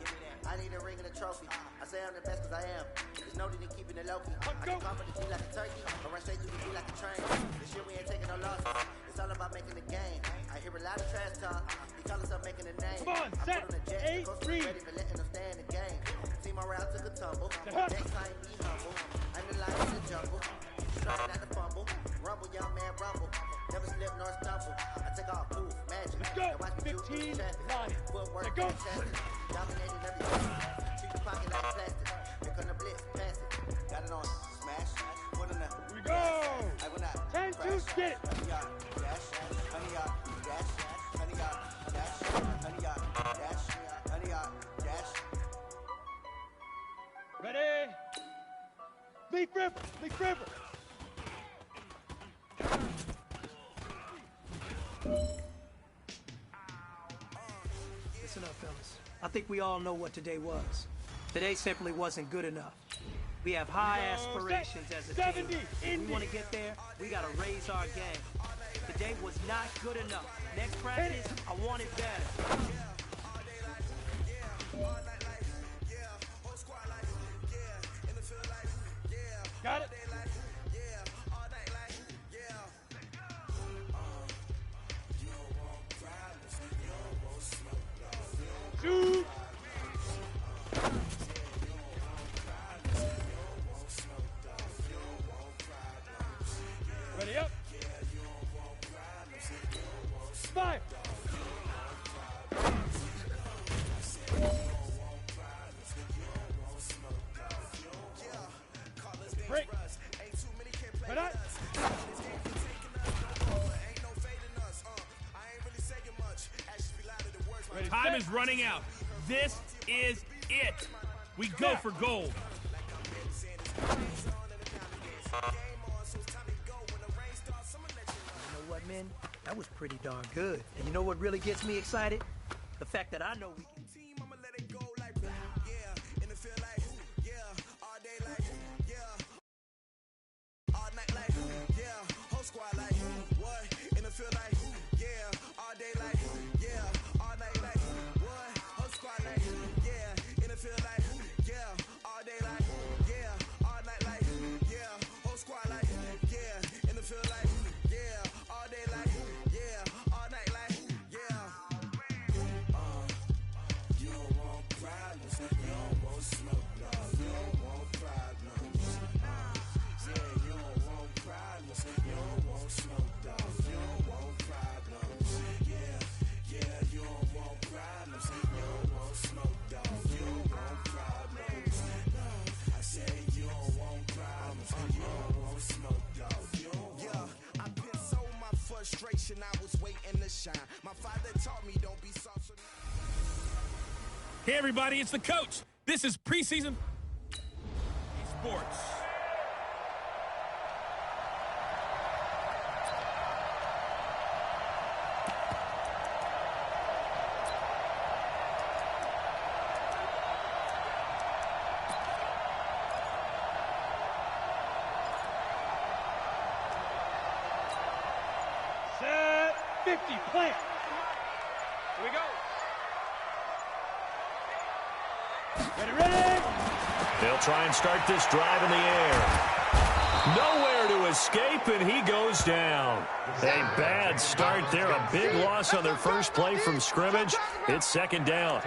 I need a ring and a trophy. I say I'm the best cause I am. There's no need in keeping it low-key. I can come for the G like a turkey, or run straight through the G like a train. This year we ain't taking no losses. It's all about making the game. I hear a lot of trash talk. He call us up making a name. Come on, set, 8, 3. Ready for letting them stay in the game. Team morale took a tumble. Next time be humble. I'm the lion in the jungle. Trying not to fumble. Rumble, young man, rumble. Never slip nor stumble. I take off, poof, magic. Let's go. 15, line. Footwork, fantastic. Dominating everything. Treat the pocket like plastic. Here come the blitz, pass it. Got it on smash. Put in the. Here we go. I will not. 10 2 get it. Honey, y'all dash. Honey, y'all dash. Honey, y'all dash. Honey, y'all dash. Honey, y'all dash. Ready? Leaf River. Leaf River. Listen up, fellas. I think we all know what today was. Today simply wasn't good enough. We have high aspirations as a team. If we want to get there, we got to raise our game. Today was not good enough. Next practice, I want it better. Got it. is running out. This is it. We go for gold. You know what, man? That was pretty darn good. And you know what really gets me excited? The fact that I know we can. I was waiting to shine. My father taught me don't be soft. Hey, everybody, it's the coach. This is preseason sports. Set 50, plant. Here we go. Ready? They'll try and start this drive in the air. Nowhere to escape, and he goes down. A bad start there. A big loss on their first play from scrimmage. It's second down.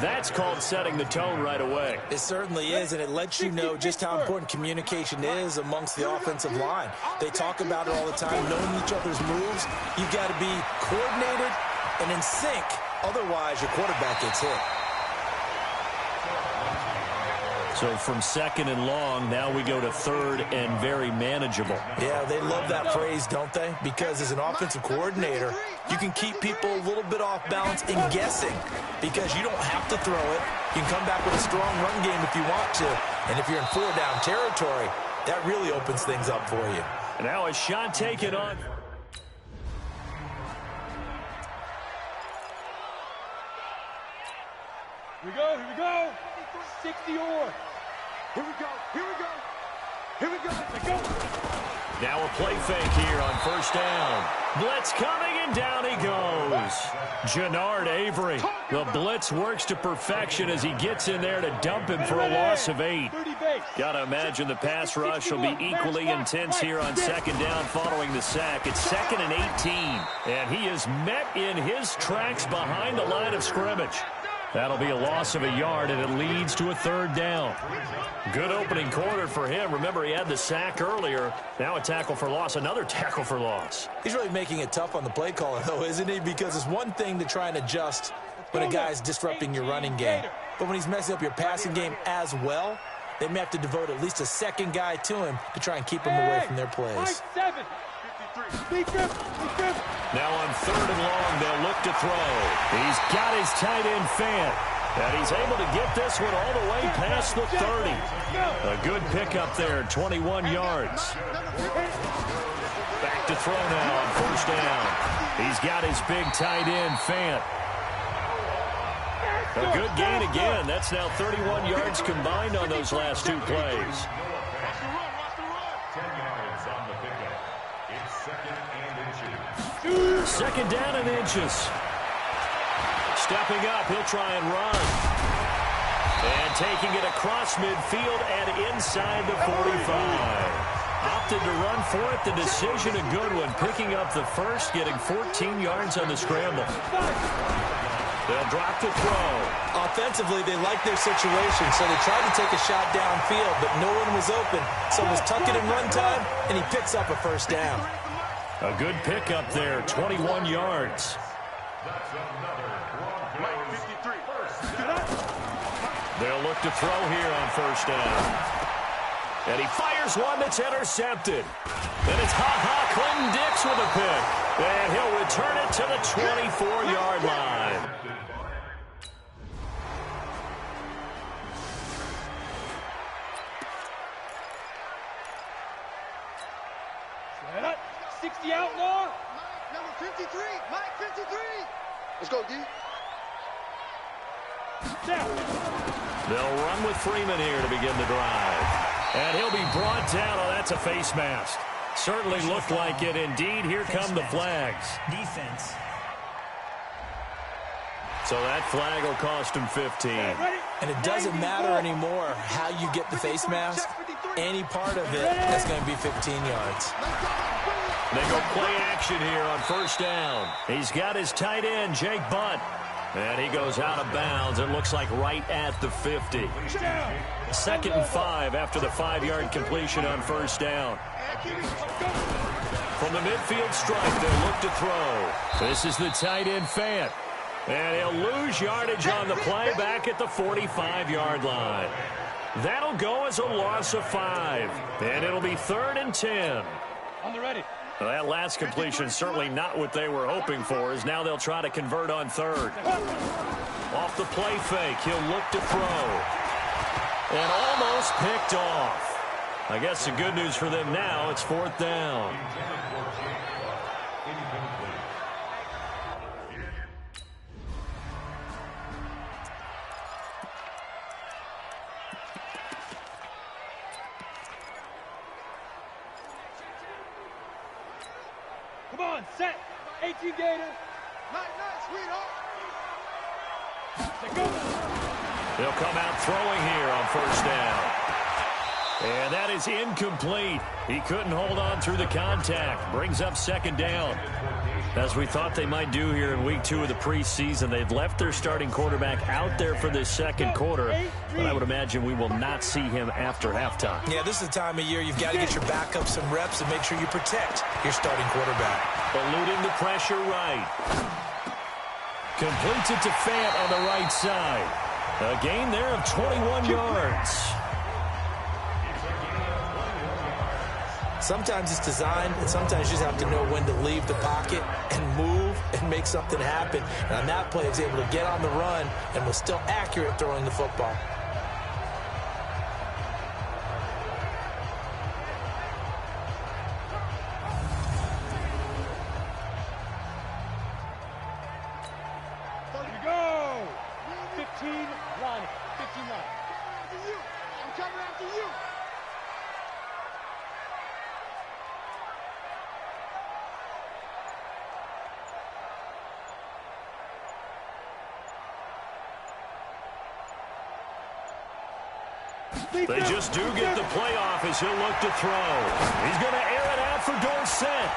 That's called setting the tone right away. It certainly is, and it lets you know just how important communication is amongst the offensive line. They talk about it all the time, knowing each other's moves. You've got to be coordinated and in sync. Otherwise, your quarterback gets hit. So from second and long, now we go to third and very manageable. Yeah, they love that phrase, don't they? Because as an offensive coordinator, you can keep people a little bit off balance and guessing because you don't have to throw it. You can come back with a strong run game if you want to. And if you're in four-down territory, that really opens things up for you. And now a shot taken on. Here we go, here we go. 60 or. Here we go, here we go. Here we go, let's go. Now a play fake here on first down. Blitz coming, and down he goes. Jannard Avery. The blitz works to perfection as he gets in there to dump him for a loss of 8. Got to imagine the pass rush will be equally intense here on second down following the sack. It's second and 18, and he is met in his tracks behind the line of scrimmage. That'll be a loss of a yard, and it leads to a third down. Good opening quarter for him. Remember, he had the sack earlier. Now a tackle for loss, another tackle for loss. He's really making it tough on the play caller, though, isn't he? Because it's one thing to try and adjust when a guy's disrupting your running game. But when he's messing up your passing game as well, they may have to devote at least a second guy to him to try and keep him away from their plays. Now on third and long, they'll look to throw. He's got his tight end Fant, and he's able to get this one all the way past the 30. A good pickup there, 21 yards. Back to throw now on first down. He's got his big tight end Fant. A good gain again. That's now 31 yards combined on those last two plays. Second down and inches. Stepping up, he'll try and run. And taking it across midfield and inside the 45. Opted to run for it. The decision a good one. Picking up the first, getting 14 yards on the scramble. They'll drop to throw. Offensively, they like their situation, so they tried to take a shot downfield, but no one was open. So it was tuck it in run time, and he picks up a first down. A good pickup there, 21 yards. They'll look to throw here on first down. And he fires one that's intercepted. And it's Clinton Dix with a pick. And he'll return it to the 24-yard line. Mike's the outlaw. Mike, number 53. Mike, 53. Let's go, D. They'll run with Freeman here to begin the drive. And he'll be brought down. Oh, that's a face mask. Certainly looked like it. Indeed, here come the flags. Defense. So that flag will cost him 15. And it doesn't matter anymore how you get the face mask. Any part of it, that's going to be 15 yards. They go play action here on first down. He's got his tight end, Jake Butt. And he goes out of bounds. It looks like right at the 50. 2nd and 5 after the 5-yard completion on first down. From the midfield stripe, they'll look to throw. This is the tight end, Fant. And he'll lose yardage on the play back at the 45-yard line. That'll go as a loss of 5. And it'll be 3rd and 10. On the ready. Well, that last completion certainly not what they were hoping for, as now they'll try to convert on 3rd. Off the play fake, he'll look to throw. And almost picked off. I guess the good news for them now, it's 4th down. Come on, set. 18 Gator. Nice, sweetheart. They'll come out throwing here on first down. And that is incomplete. He couldn't hold on through the contact. Brings up 2nd down. As we thought they might do here in week 2 of the preseason, they've left their starting quarterback out there for this 2nd quarter. But I would imagine we will not see him after halftime. Yeah, this is the time of year you've got to get your backup some reps and make sure you protect your starting quarterback. Eluding the pressure right. Completes it to Fant on the right side. A gain there of 21 yards. Sometimes it's designed, and sometimes you just have to know when to leave the pocket and move and make something happen. And on that play, he was able to get on the run and was still accurate throwing the football. There you go. 15 line. 15 line. I'm coming after you. They just do get the playoff as he'll look to throw. He's going to air it out for Dorsett.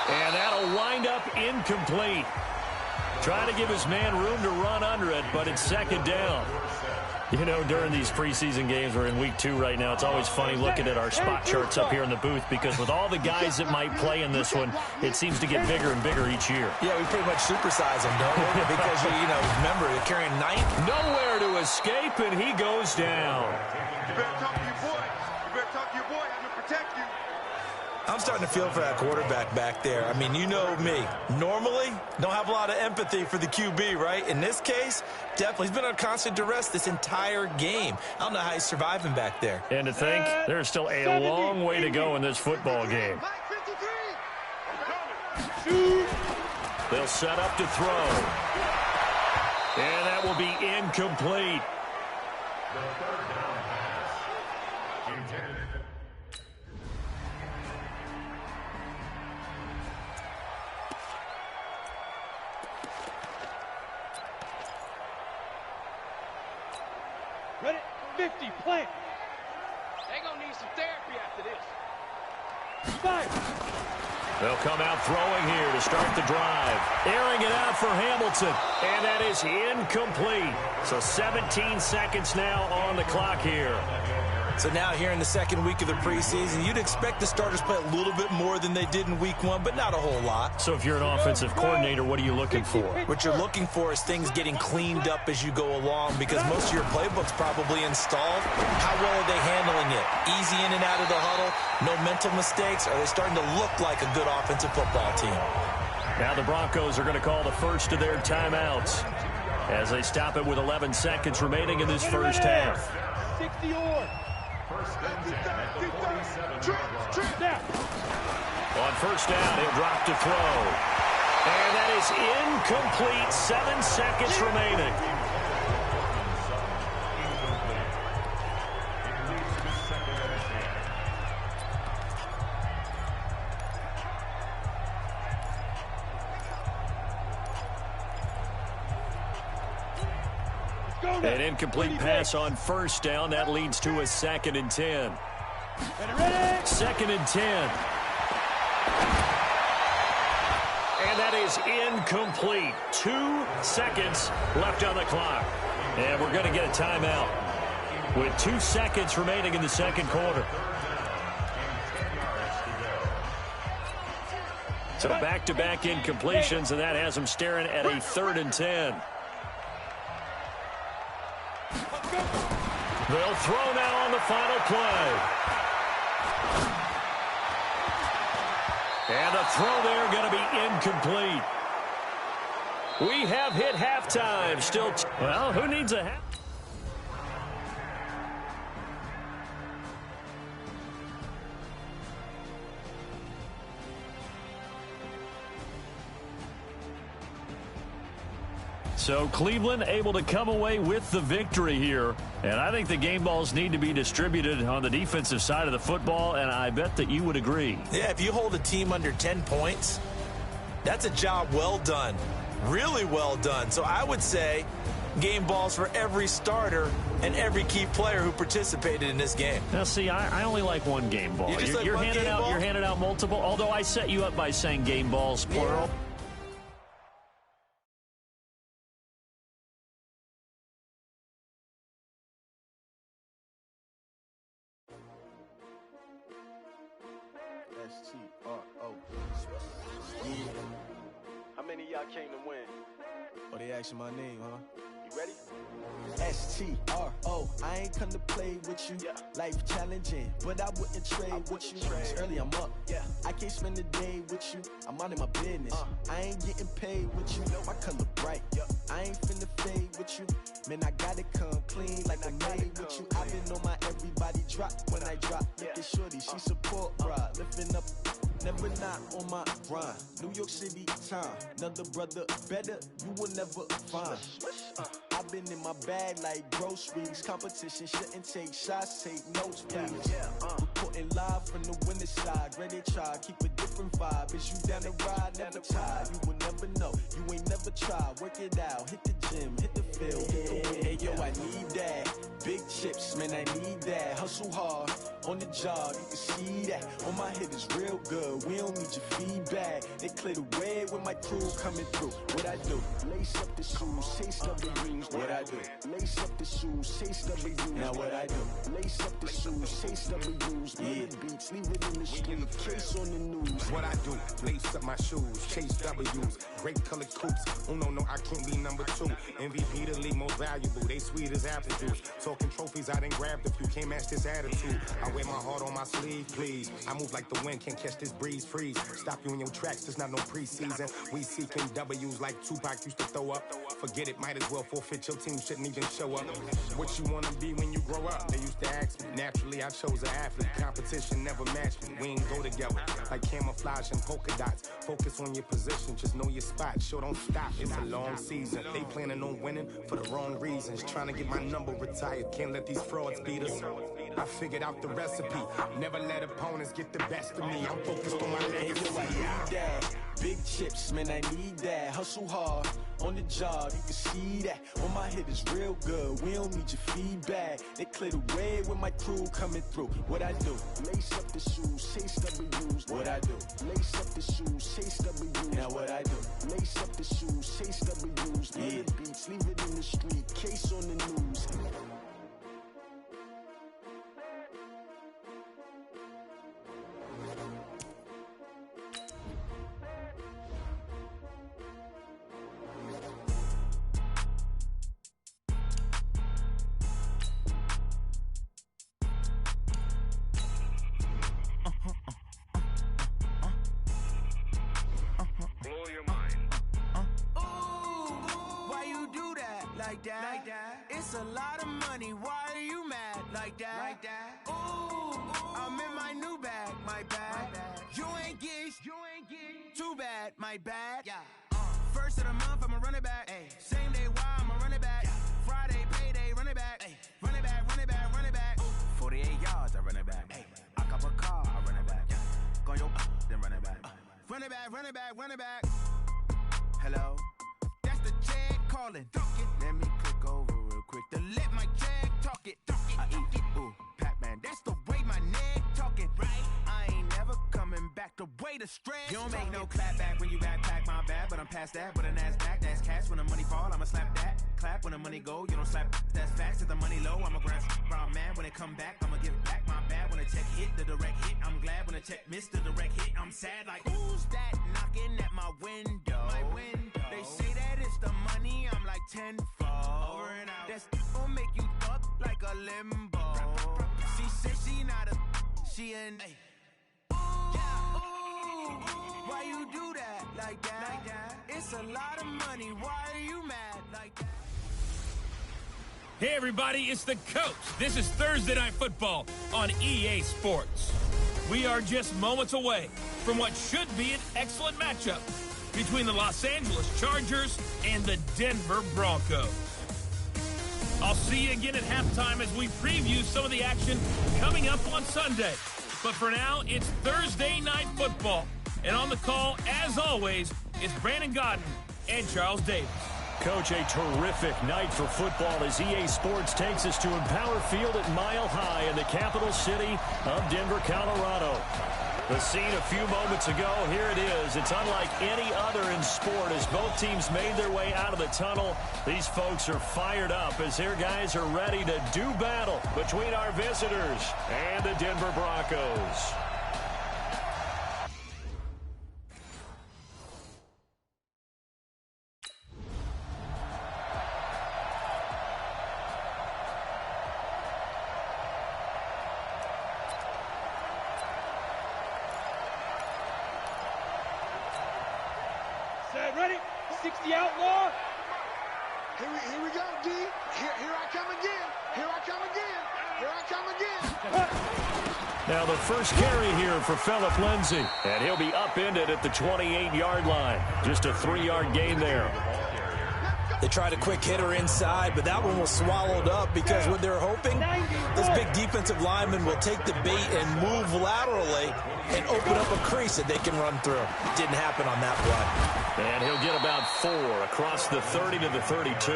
And that'll wind up incomplete. Trying to give his man room to run under it, but it's 2nd down. You know, during these preseason games, we're in week 2 right now, it's always funny looking at our spot charts up here in the booth, because with all the guys that might play in this one, it seems to get bigger and bigger each year. Yeah, we pretty much supersize them, don't we? Because, you know, remember, they're carrying 9th. Nowhere to escape, and he goes down. You better talk to your boy. You better talk to your boy. I'm going to protect you. I'm starting to feel for that quarterback back there. I mean, you know me. Normally, don't have a lot of empathy for the QB, right? In this case, definitely. He's been on constant duress this entire game. I don't know how he's surviving back there. And to think, there's still a long way to go in this football game. They'll set up to throw. And that will be incomplete. Ready? 50, plant. They gonna need some therapy after this. Fire. They'll come out throwing here to start the drive. Airing it out for Hamilton. And that is incomplete. So 17 seconds now on the clock here. So now here in the 2nd week of the preseason, you'd expect the starters play a little bit more than they did in week 1, but not a whole lot. So if you're an offensive coordinator, what are you looking for? What you're looking for is things getting cleaned up as you go along, because most of your playbook's probably installed. How well are they handling it? Easy in and out of the huddle? No mental mistakes? Are they starting to look like a good offensive football team? Now the Broncos are going to call the first of their timeouts as they stop it with 11 seconds remaining in this first half. 60 or. On first down, he'll drop to throw. And that is incomplete. 7 seconds remaining. An incomplete pass on first down. That leads to a 2nd and 10. 2nd and 10. And that is incomplete. 2 seconds left on the clock. And we're going to get a timeout with 2 seconds remaining in the second quarter. So back-to-back incompletions, and that has them staring at a 3rd and 10. They'll throw now on the final play. And the throw there going to be incomplete. We have hit halftime. Still, well, who needs a half? So Cleveland able to come away with the victory here. And I think the game balls need to be distributed on the defensive side of the football, and I bet that you would agree. Yeah, if you hold a team under 10 points, that's a job well done. Really well done. So I would say game balls for every starter and every key player who participated in this game. Now, see, I only like one game ball. You're handing out multiple, although I set you up by saying game balls, plural. Yeah. S-T-R-O. Yeah. How many of y'all came to win? Oh, they asking my name, huh? You ready? S-T-R-O. I ain't come to play with you. Yeah. Life challenging, but I wouldn't trade with you. It's early, I'm up. Yeah. I can't spend the day with you. I'm out of my business. I ain't getting paid with you. My color bright. Yeah. I ain't finna fade with you. Man, I gotta come clean like I'm made with you. I've been on my everybody drop when I drop. Look at shorty, she support ride. Lifting up, never not on my grind. New York City time. Another brother better, you will never find. I've been in my bag like groceries. Competition shouldn't take shots, take notes, please. Reporting live from the winning side. Ready to try, keep a different vibe. Is you down the ride, never tired. You will never know, you ain't never tried. Work it out, hit the gym, hit the field, hit the win. Hey, yo, I need that. Big chips, man, I need that. Hustle hard, on the job, you can see that. On my head is real good, we don't need your feedback. They clear the way with my crew coming through. What I do? Lace up the shoes, chase up the rings. What I do? Lace up the shoes, chase up the rings. Now what I do? Lace up the shoes, chase up the rings. Yeah, beats, leave it in the street, case on the news. What I do? Lace up my shoes, chase W's. Great colored coops. Oh no, I can't be number 2. MVP the league most valuable. They sweet as apple juice. Talking trophies, I didn't grab the few. Can't match this attitude. I wear my heart on my sleeve, please. I move like the wind, can't catch this breeze, freeze. Stop you in your tracks, there's not no preseason. We seeking W's like Tupac used to throw up. Forget it, might as well forfeit. Your team shouldn't even show up. What you wanna be when you grow up? They used to ask me. Naturally, I chose an athlete. Competition never matched me. We ain't go together like camouflage and polka dots. Focus on your position, just know your spot. Sure, don't stop. It's a long season. They planning on winning for the wrong reasons. Trying to get my number retired. Can't let these frauds beat us. I figured out the recipe. Never let opponents get the best of me. I'm focused on my legacy. I need that. Big chips, man, I need that. Hustle hard, on the job, you can see that. On my head is real good, we don't need your feedback. They clear the way with my crew coming through. What I do? Lace up the shoes, chase W's. What I do? Lace up the shoes, chase W's. Now what I do? Lace up the shoes, chase W's. Yeah, beats, leave it in the street, case on the news. Like that. It's a lot of money. Why are you mad? Like that. Ooh, I'm in my new bag. My bag. You ain't get too bad, my bad. Yeah. First of the month, I'ma run it back. Ay. Same day, why I'ma run it back. Yeah. Friday, payday, run it back. Ay. Run it back, run it back, run it back. Ooh. 48 yards, I run it back. Ay. I cop a car, I run it back. Yeah. Go your then run it back. Run it back, run it back, run it back. Hello? That's the Jag calling. Let me click over real quick to let my Jag talk it. I eat it. Ooh, Pac-Man, that's the way my neck talking. Right? I ain't never coming back the way the stress. You don't make no clap back when you backpack, my bad, but I'm past that. But a NASDAQ, that's cash. When the money fall, I'ma slap that. Clap when the money go, you don't slap. That's facts. If the money low, I'ma grab brown man. When it come back, I'ma give back my bad. When the check hit, the direct hit, I'm glad. When the check missed the direct hit, I'm sad. Like, who's that knocking at my window? My window. They say that it's the money, I'm like tenfold. Over and out. That's gon' make you up like a limbo. She said she not a, she an. Why you do that like that? It's a lot of money. Why are you mad like that? Hey, everybody, it's the coach. This is Thursday Night Football on EA Sports. We are just moments away from what should be an excellent matchup between the Los Angeles Chargers and the Denver Broncos. I'll see you again at halftime as we preview some of the action coming up on Sunday. But for now, it's Thursday Night Football. And on the call, as always, is Brandon Godden and Charles Davis. Coach, a terrific night for football as EA Sports takes us to Empower Field at Mile High in the capital city of Denver, Colorado. The scene a few moments ago, here it is. It's unlike any other in sport as both teams made their way out of the tunnel. These folks are fired up as their guys are ready to do battle between our visitors and the Denver Broncos. Ready? 60 outlaw. Here we go, D. Here I come again. Here I come again. Here I come again. Now the first carry here for Phillip Lindsay. And he'll be upended at the 28-yard line. Just a 3-yard gain there. They tried a quick hitter inside, but that one was swallowed up because what they're hoping, this big defensive lineman will take the bait and move laterally and open up a crease that they can run through. Didn't happen on that play. And he'll get about 4 across the 30 to the 32.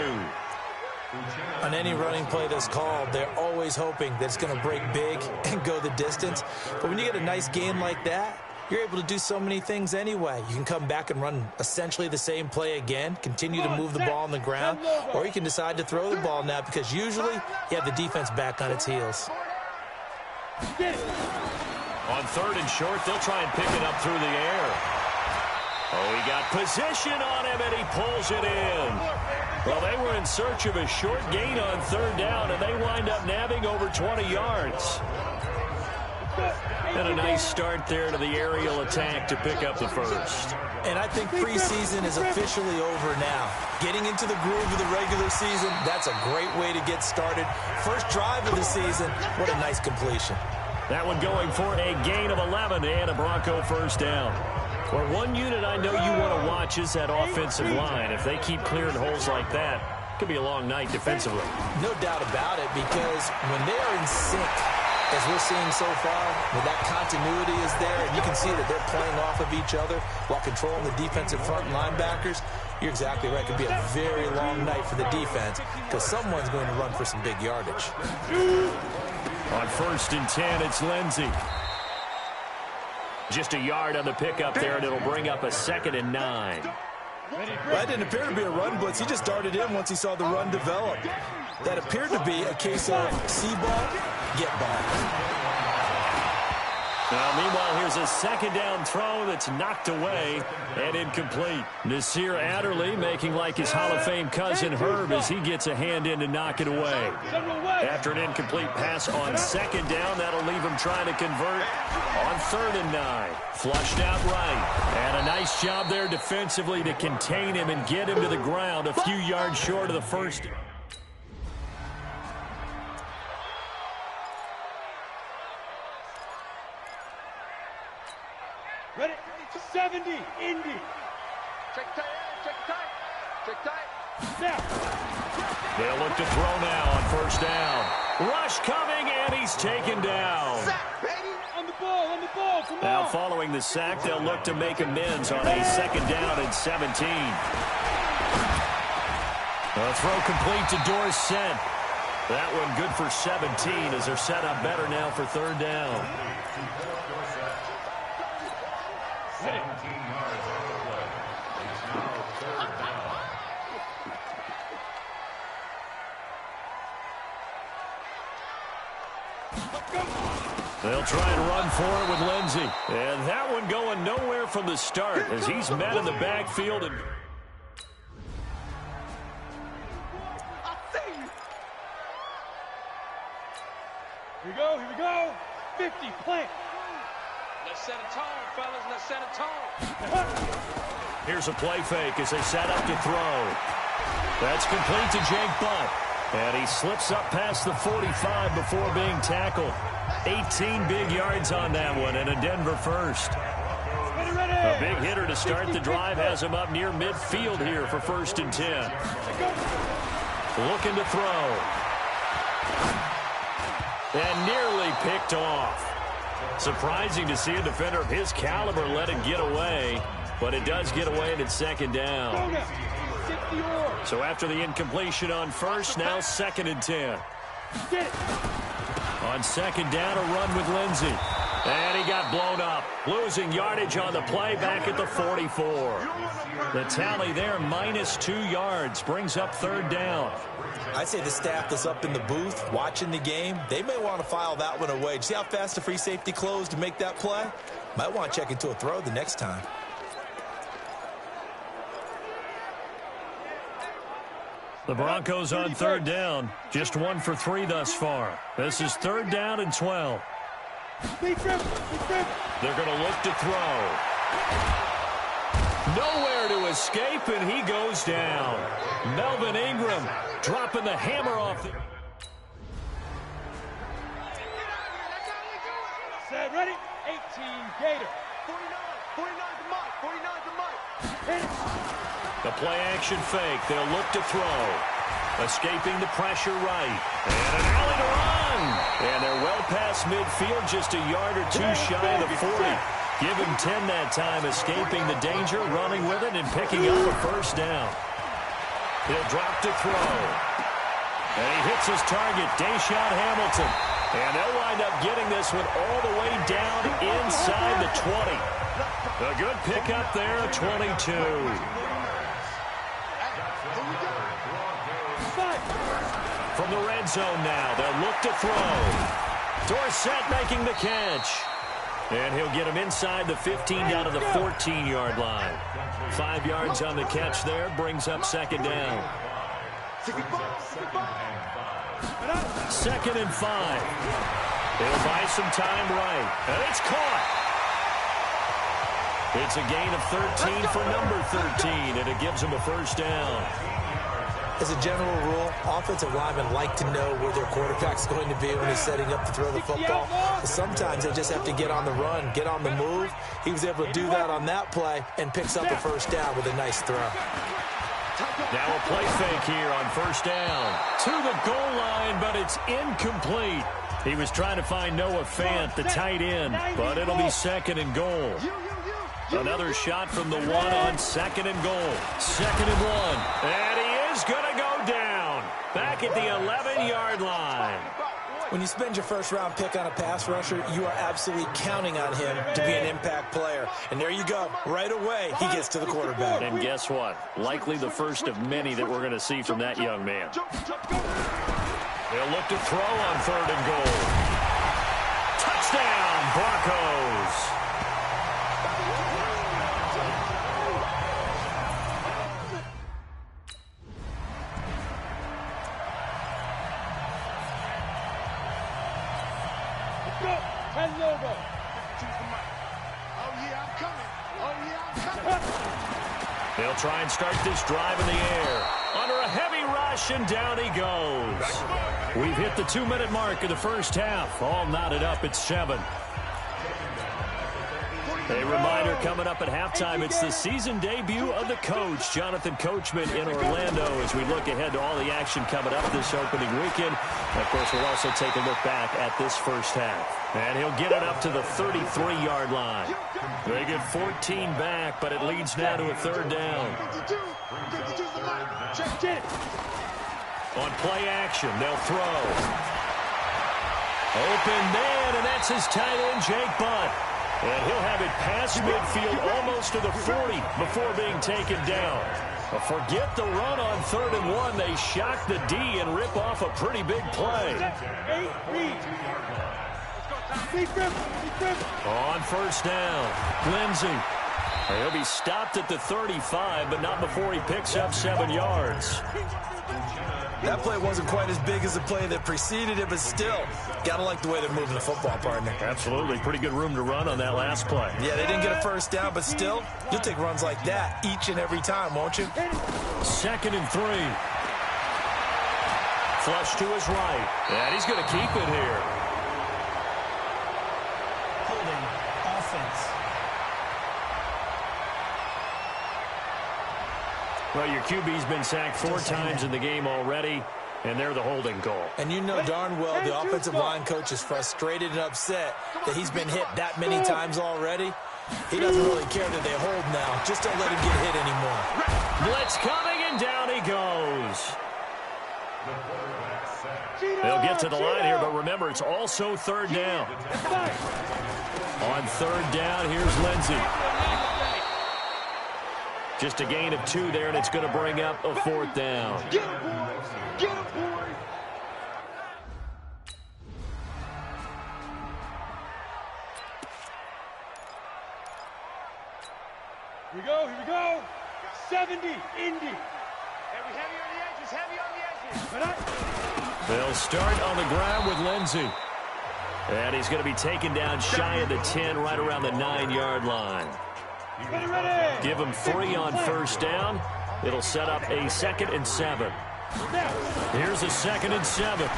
On any running play that's called, they're always hoping that it's going to break big and go the distance. But when you get a nice gain like that, you're able to do so many things anyway. You can come back and run essentially the same play again, continue to move the ball on the ground, or you can decide to throw the ball now because usually you have the defense back on its heels. On 3rd and short, they'll try and pick it up through the air. Oh, he got position on him, and he pulls it in. Well, they were in search of a short gain on 3rd down, and they wind up nabbing over 20 yards. And a nice start there to the aerial attack to pick up the first. And I think preseason is officially over now. Getting into the groove of the regular season, that's a great way to get started. First drive of the season, what a nice completion. That one going for a gain of 11 and a Bronco first down. Well, one unit I know you want to watch is that offensive line. If they keep clearing holes like that, it could be a long night defensively. No doubt about it, because when they are in sync, as we're seeing so far, when that continuity is there, and you can see that they're playing off of each other while controlling the defensive front linebackers, you're exactly right. It could be a very long night for the defense because someone's going to run for some big yardage. On 1st and 10, it's Lindsay. Just a yard on the pickup there, and it'll bring up a 2nd and 9. Well, that didn't appear to be a run blitz. He just darted in once he saw the run develop. That appeared to be a case of see ball, get ball. Now, meanwhile, here's a 2nd down throw that's knocked away and incomplete. Nasir Adderley making like his Hall of Fame cousin Herb as he gets a hand in to knock it away. After an incomplete pass on 2nd down, that'll leave him trying to convert on 3rd and 9. Flushed out right. And a nice job there defensively to contain him and get him to the ground a few yards short of the first. Ready? 70, Indy. Check tight, check tight. Snap. They'll look to throw now on first down. Rush coming, and he's taken down. On the ball, come Now on. following the sack, they'll look to make amends on a second down and 17. A throw complete to Dorsett. That one good for 17 as they're set up better now for third down. 17 yards on the play. It's now third down. They'll try and run for it with Lindsey. And that one going nowhere from the start as he's met in the backfield. And Here we go. 50, plant. Let's set a tone, fellas. Let's set a tone. here's a play fake as they set up to throw. That's complete to Jake Butt. And he slips up past the 45 before being tackled. 18 big yards on that one and a Denver first. A big hitter to start the drive has him up near midfield here for 1st and 10. Looking to throw. And nearly picked off. Surprising to see a defender of his caliber let it get away, but it does get away and it's second down. So after the incompletion on first, now 2nd and 10. On second down, a run with Lindsey. And he got blown up, losing yardage on the play back at the 44. The tally there, -2 yards, brings up 3rd down. I'd say the staff that's up in the booth watching the game, they may want to file that one away. See how fast the free safety closed to make that play? Might want to check into a throw the next time. The Broncos on 3rd down, just 1 for 3 thus far. This is 3rd down and 12. They're going to look to throw. Nowhere to escape, and he goes down. Melvin Ingram dropping the hammer off. Set, ready? 18, Gator. 49's the mark. 49's the mark. Hit it. The play action fake. They'll look to throw. Escaping the pressure right. And an alley to run. And they're well past midfield, just a yard or 2 shy of the 40. Give him 10 that time, escaping the danger, running with it, and picking up a 1st down. He'll drop to throw. And he hits his target, Deshaun Hamilton. And they'll wind up getting this one all the way down inside the 20. A good pickup there, 22. From the red zone now, they'll look to throw. Dorsett making the catch. And he'll get him inside the 15 down to the 14-yard line. 5 yards on the catch there, brings up 2nd down. 2nd and 5. They'll buy some time right. And it's caught. It's a gain of 13 for number 13, and it gives him a 1st down. As a general rule, offensive linemen like to know where their quarterback's going to be when he's setting up to throw the football. But sometimes they just have to get on the run, get on the move. He was able to do that on that play and picks up a 1st down with a nice throw. Now a play fake here on 1st down. To the goal line, but it's incomplete. He was trying to find Noah Fant, the tight end, but it'll be 2nd and goal. Another shot from the 1 on 2nd and goal. 2nd and 1. And he is going to go down. Back at the 11-yard line. When you spend your 1st-round pick on a pass rusher, you are absolutely counting on him to be an impact player. And there you go. Right away, he gets to the quarterback. And guess what? Likely the first of many that we're going to see from that young man. They'll look to throw on 3rd and goal. Touchdown, Broncos. They'll try and start this drive in the air. Under a heavy rush, and down he goes. We've hit the 2-minute mark of the 1st half. All knotted up at 7. A reminder coming up at halftime, it's the season debut of the coach, Jonathan Coachman in Orlando, as we look ahead to all the action coming up this opening weekend. And of course, we'll also take a look back at this first half. And he'll get it up to the 33-yard line. They get 14 back, but it leads now to a third down. On play action, they'll throw. Open man, and that's his tight end, Jake Butt. And he'll have it past midfield almost to the 40 before being taken down. But forget the run on 3rd and 1. They shock the D and rip off a pretty big play. On first down, Lindsey. He'll be stopped at the 35, but not before he picks up 7 yards. That play wasn't quite as big as the play that preceded it, but still, got to like the way they're moving the football, partner. Absolutely. Pretty good room to run on that last play. Yeah, they didn't get a first down, but still, you'll take runs like that each and every time, won't you? 2nd and 3. Flush to his right. And he's going to keep it here. Holding offense. Well, your QB's been sacked 4 times in the game already, and they're the holding call. And you know darn well the offensive line coach is frustrated and upset that he's been hit that many times already. He doesn't really care that they hold now. Just don't let him get hit anymore. Blitz coming, and down he goes. They'll get to the line here, but remember, it's also 3rd down. On 3rd down, here's Lindsey. Just a gain of 2 there, and it's going to bring up a 4th down. Get him, boys! Get him, boys! Here we go, here we go. 70, Indy. Heavy on the edges, heavy on the edges. They'll start on the ground with Lindsey. And he's going to be taken down shy of the 10, right around the 9-yard line. Give him 3 on first down. It'll set up a 2nd and 7. Here's a 2nd and 7.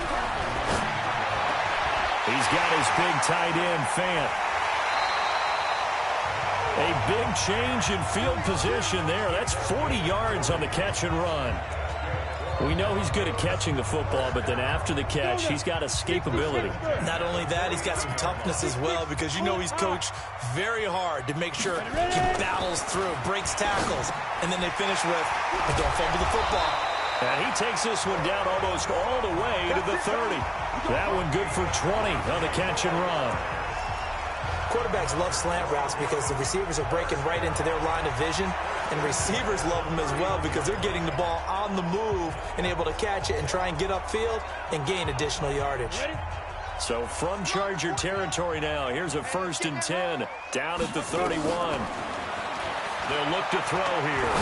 He's got his big tight end, Fant. A big change in field position there. That's 40 yards on the catch and run. We know he's good at catching the football, but then after the catch, he's got escapability. Not only that, he's got some toughness as well, because you know he's coached very hard to make sure he battles through, breaks tackles, and then they finish with, but don't fumble the football. And he takes this one down almost all the way to the 30. That one good for 20 on the catch and run. Quarterbacks love slant routes because the receivers are breaking right into their line of vision, and receivers love them as well because they're getting the ball on the move and able to catch it and try and get upfield and gain additional yardage. So from Charger territory now, here's a 1st and 10 down at the 31. They'll look to throw here.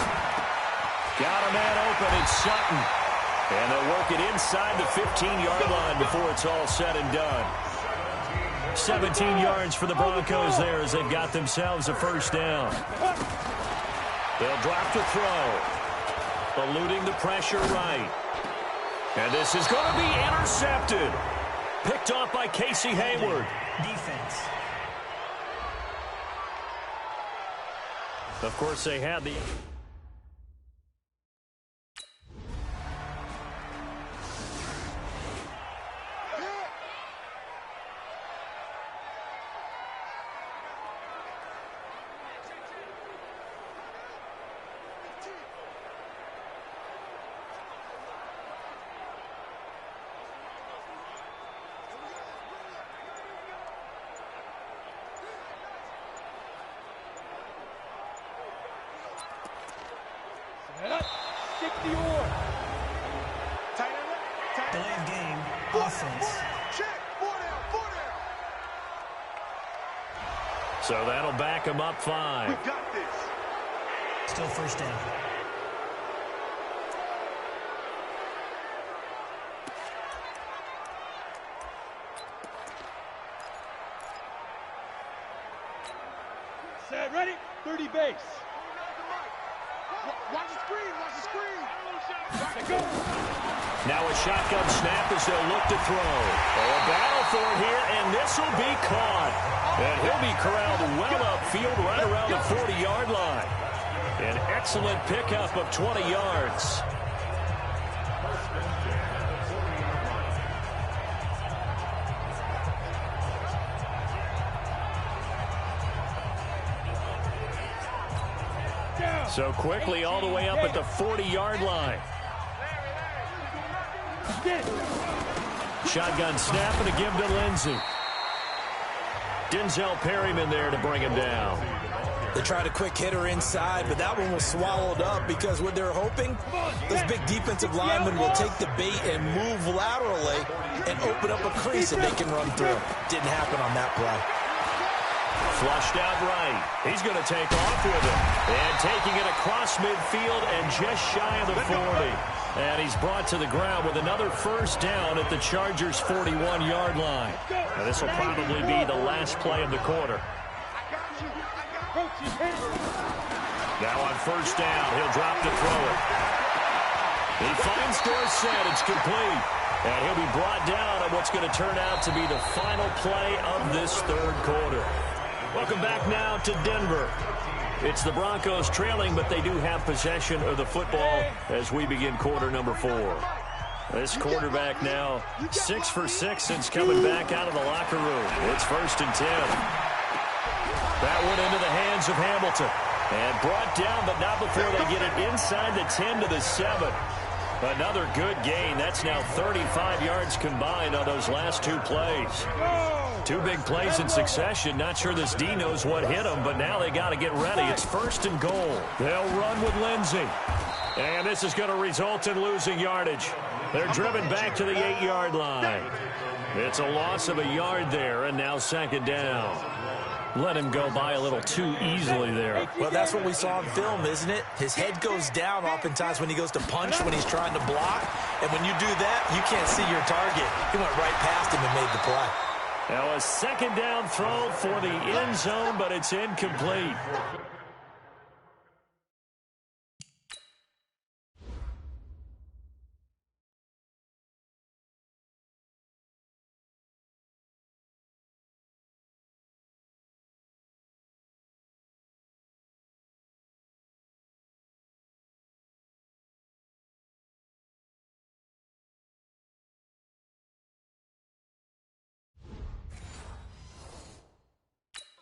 Got a man open, it's Sutton. And they'll work it inside the 15-yard line before it's all said and done. 17 yards for the Broncos there as they've got themselves a first down. They'll drop to throw. Eluding the pressure right. And this is going to be intercepted. Picked off by Casey Hayward. Defense. Of course, they had the... Delay of game, offense. So that'll back him up 5. We got this. Still first down. Set, ready? 30 base. Watch the screen. Watch the screen. Now a shotgun snap as they'll look to throw. A battle for it here, and this will be caught. And he'll be corralled well upfield right around the 40-yard line. An excellent pickup of 20 yards. So quickly all the way up at the 40-yard line. Shotgun snap and a give to Lindsey. Denzel Perryman there to bring him down. They tried a quick hitter inside, but that one was swallowed up because what they're hoping, those big defensive linemen will take the bait and move laterally and open up a crease that they can run through. Didn't happen on that play. Flushed out right. He's going to take off with it. And taking it across midfield and just shy of the 40. And he's brought to the ground with another first down at the Chargers' 41-yard line. Now, this will probably be the last play of the quarter. Now on first down, he'll drop to throw it. He finds Dorsett. It's complete. And he'll be brought down on what's going to turn out to be the final play of this third quarter. Welcome back now to Denver. It's the Broncos trailing, but they do have possession of the football as we begin quarter number 4. This quarterback now 6 for 6 since coming back out of the locker room. It's 1st and 10. That went into the hands of Hamilton. And brought down, but not before they get it inside the 10 to the 7. Another good gain. That's now 35 yards combined on those last 2 plays. 2 big plays in succession. Not sure this D knows what hit them, but now they got to get ready. It's 1st and goal. They'll run with Lindsey. And this is going to result in losing yardage. They're driven back to the 8-yard line. It's a loss of a yard there, and now 2nd down. Let him go by a little too easily there. Well, that's what we saw in film, isn't it? His head goes down oftentimes when he goes to punch, when he's trying to block. And when you do that, you can't see your target. He went right past him and made the play. Now a 2nd down throw for the end zone, but it's incomplete.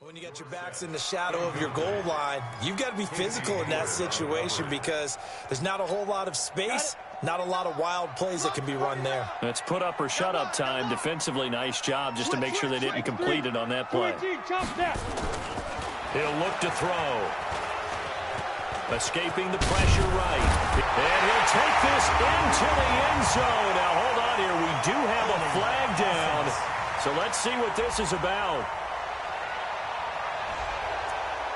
When you got your backs in the shadow of your goal line, you've got to be physical in that situation because there's not a whole lot of space, not a lot of wild plays that can be run there. It's put up or shut up time. Defensively, nice job just to make sure they didn't complete it on that play. He'll look to throw. Escaping the pressure right. And he'll take this into the end zone. Now, hold on here. We do have a flag down. So let's see what this is about.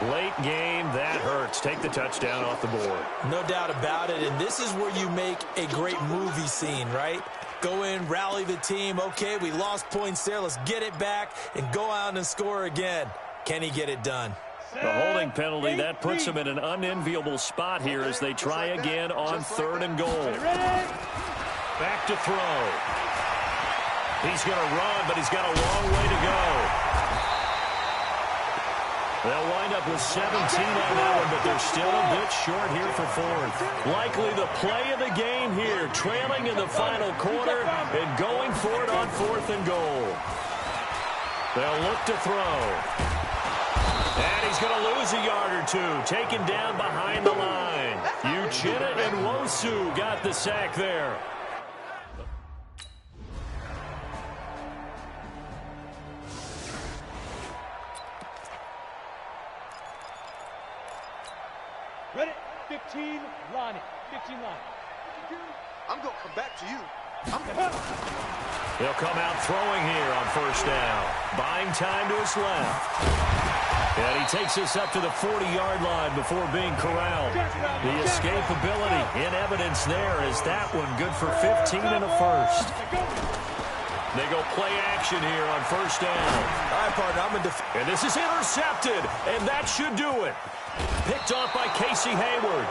Late game, that hurts. Take the touchdown off the board. No doubt about it, and this is where you make a great movie scene, right? Go in, rally the team. Okay, we lost points there. Let's get it back and go out and score again. Can he get it done? The holding penalty, that puts him in an unenviable spot here as they try again on 3rd and goal. Back to throw. He's going to run, but he's got a long way to go. They'll wind up with 17 on that one, but they're still a bit short here for 4th. Likely the play of the game here, trailing in the final quarter and going for it on 4th and goal. They'll look to throw. And he's going to lose a yard or 2, taken down behind the line. Uchenna and Wosu got the sack there. Ready? 15 line. 15 line. I'm going to come back to you. He'll come out throwing here on 1st down. Buying time to his left. And he takes us up to the 40-yard line before being corralled. The escapability in evidence there is that one good for 15 and a first. They go play action here on 1st down. All right, partner, I'm and this is intercepted, and that should do it. Picked off by Casey Hayward.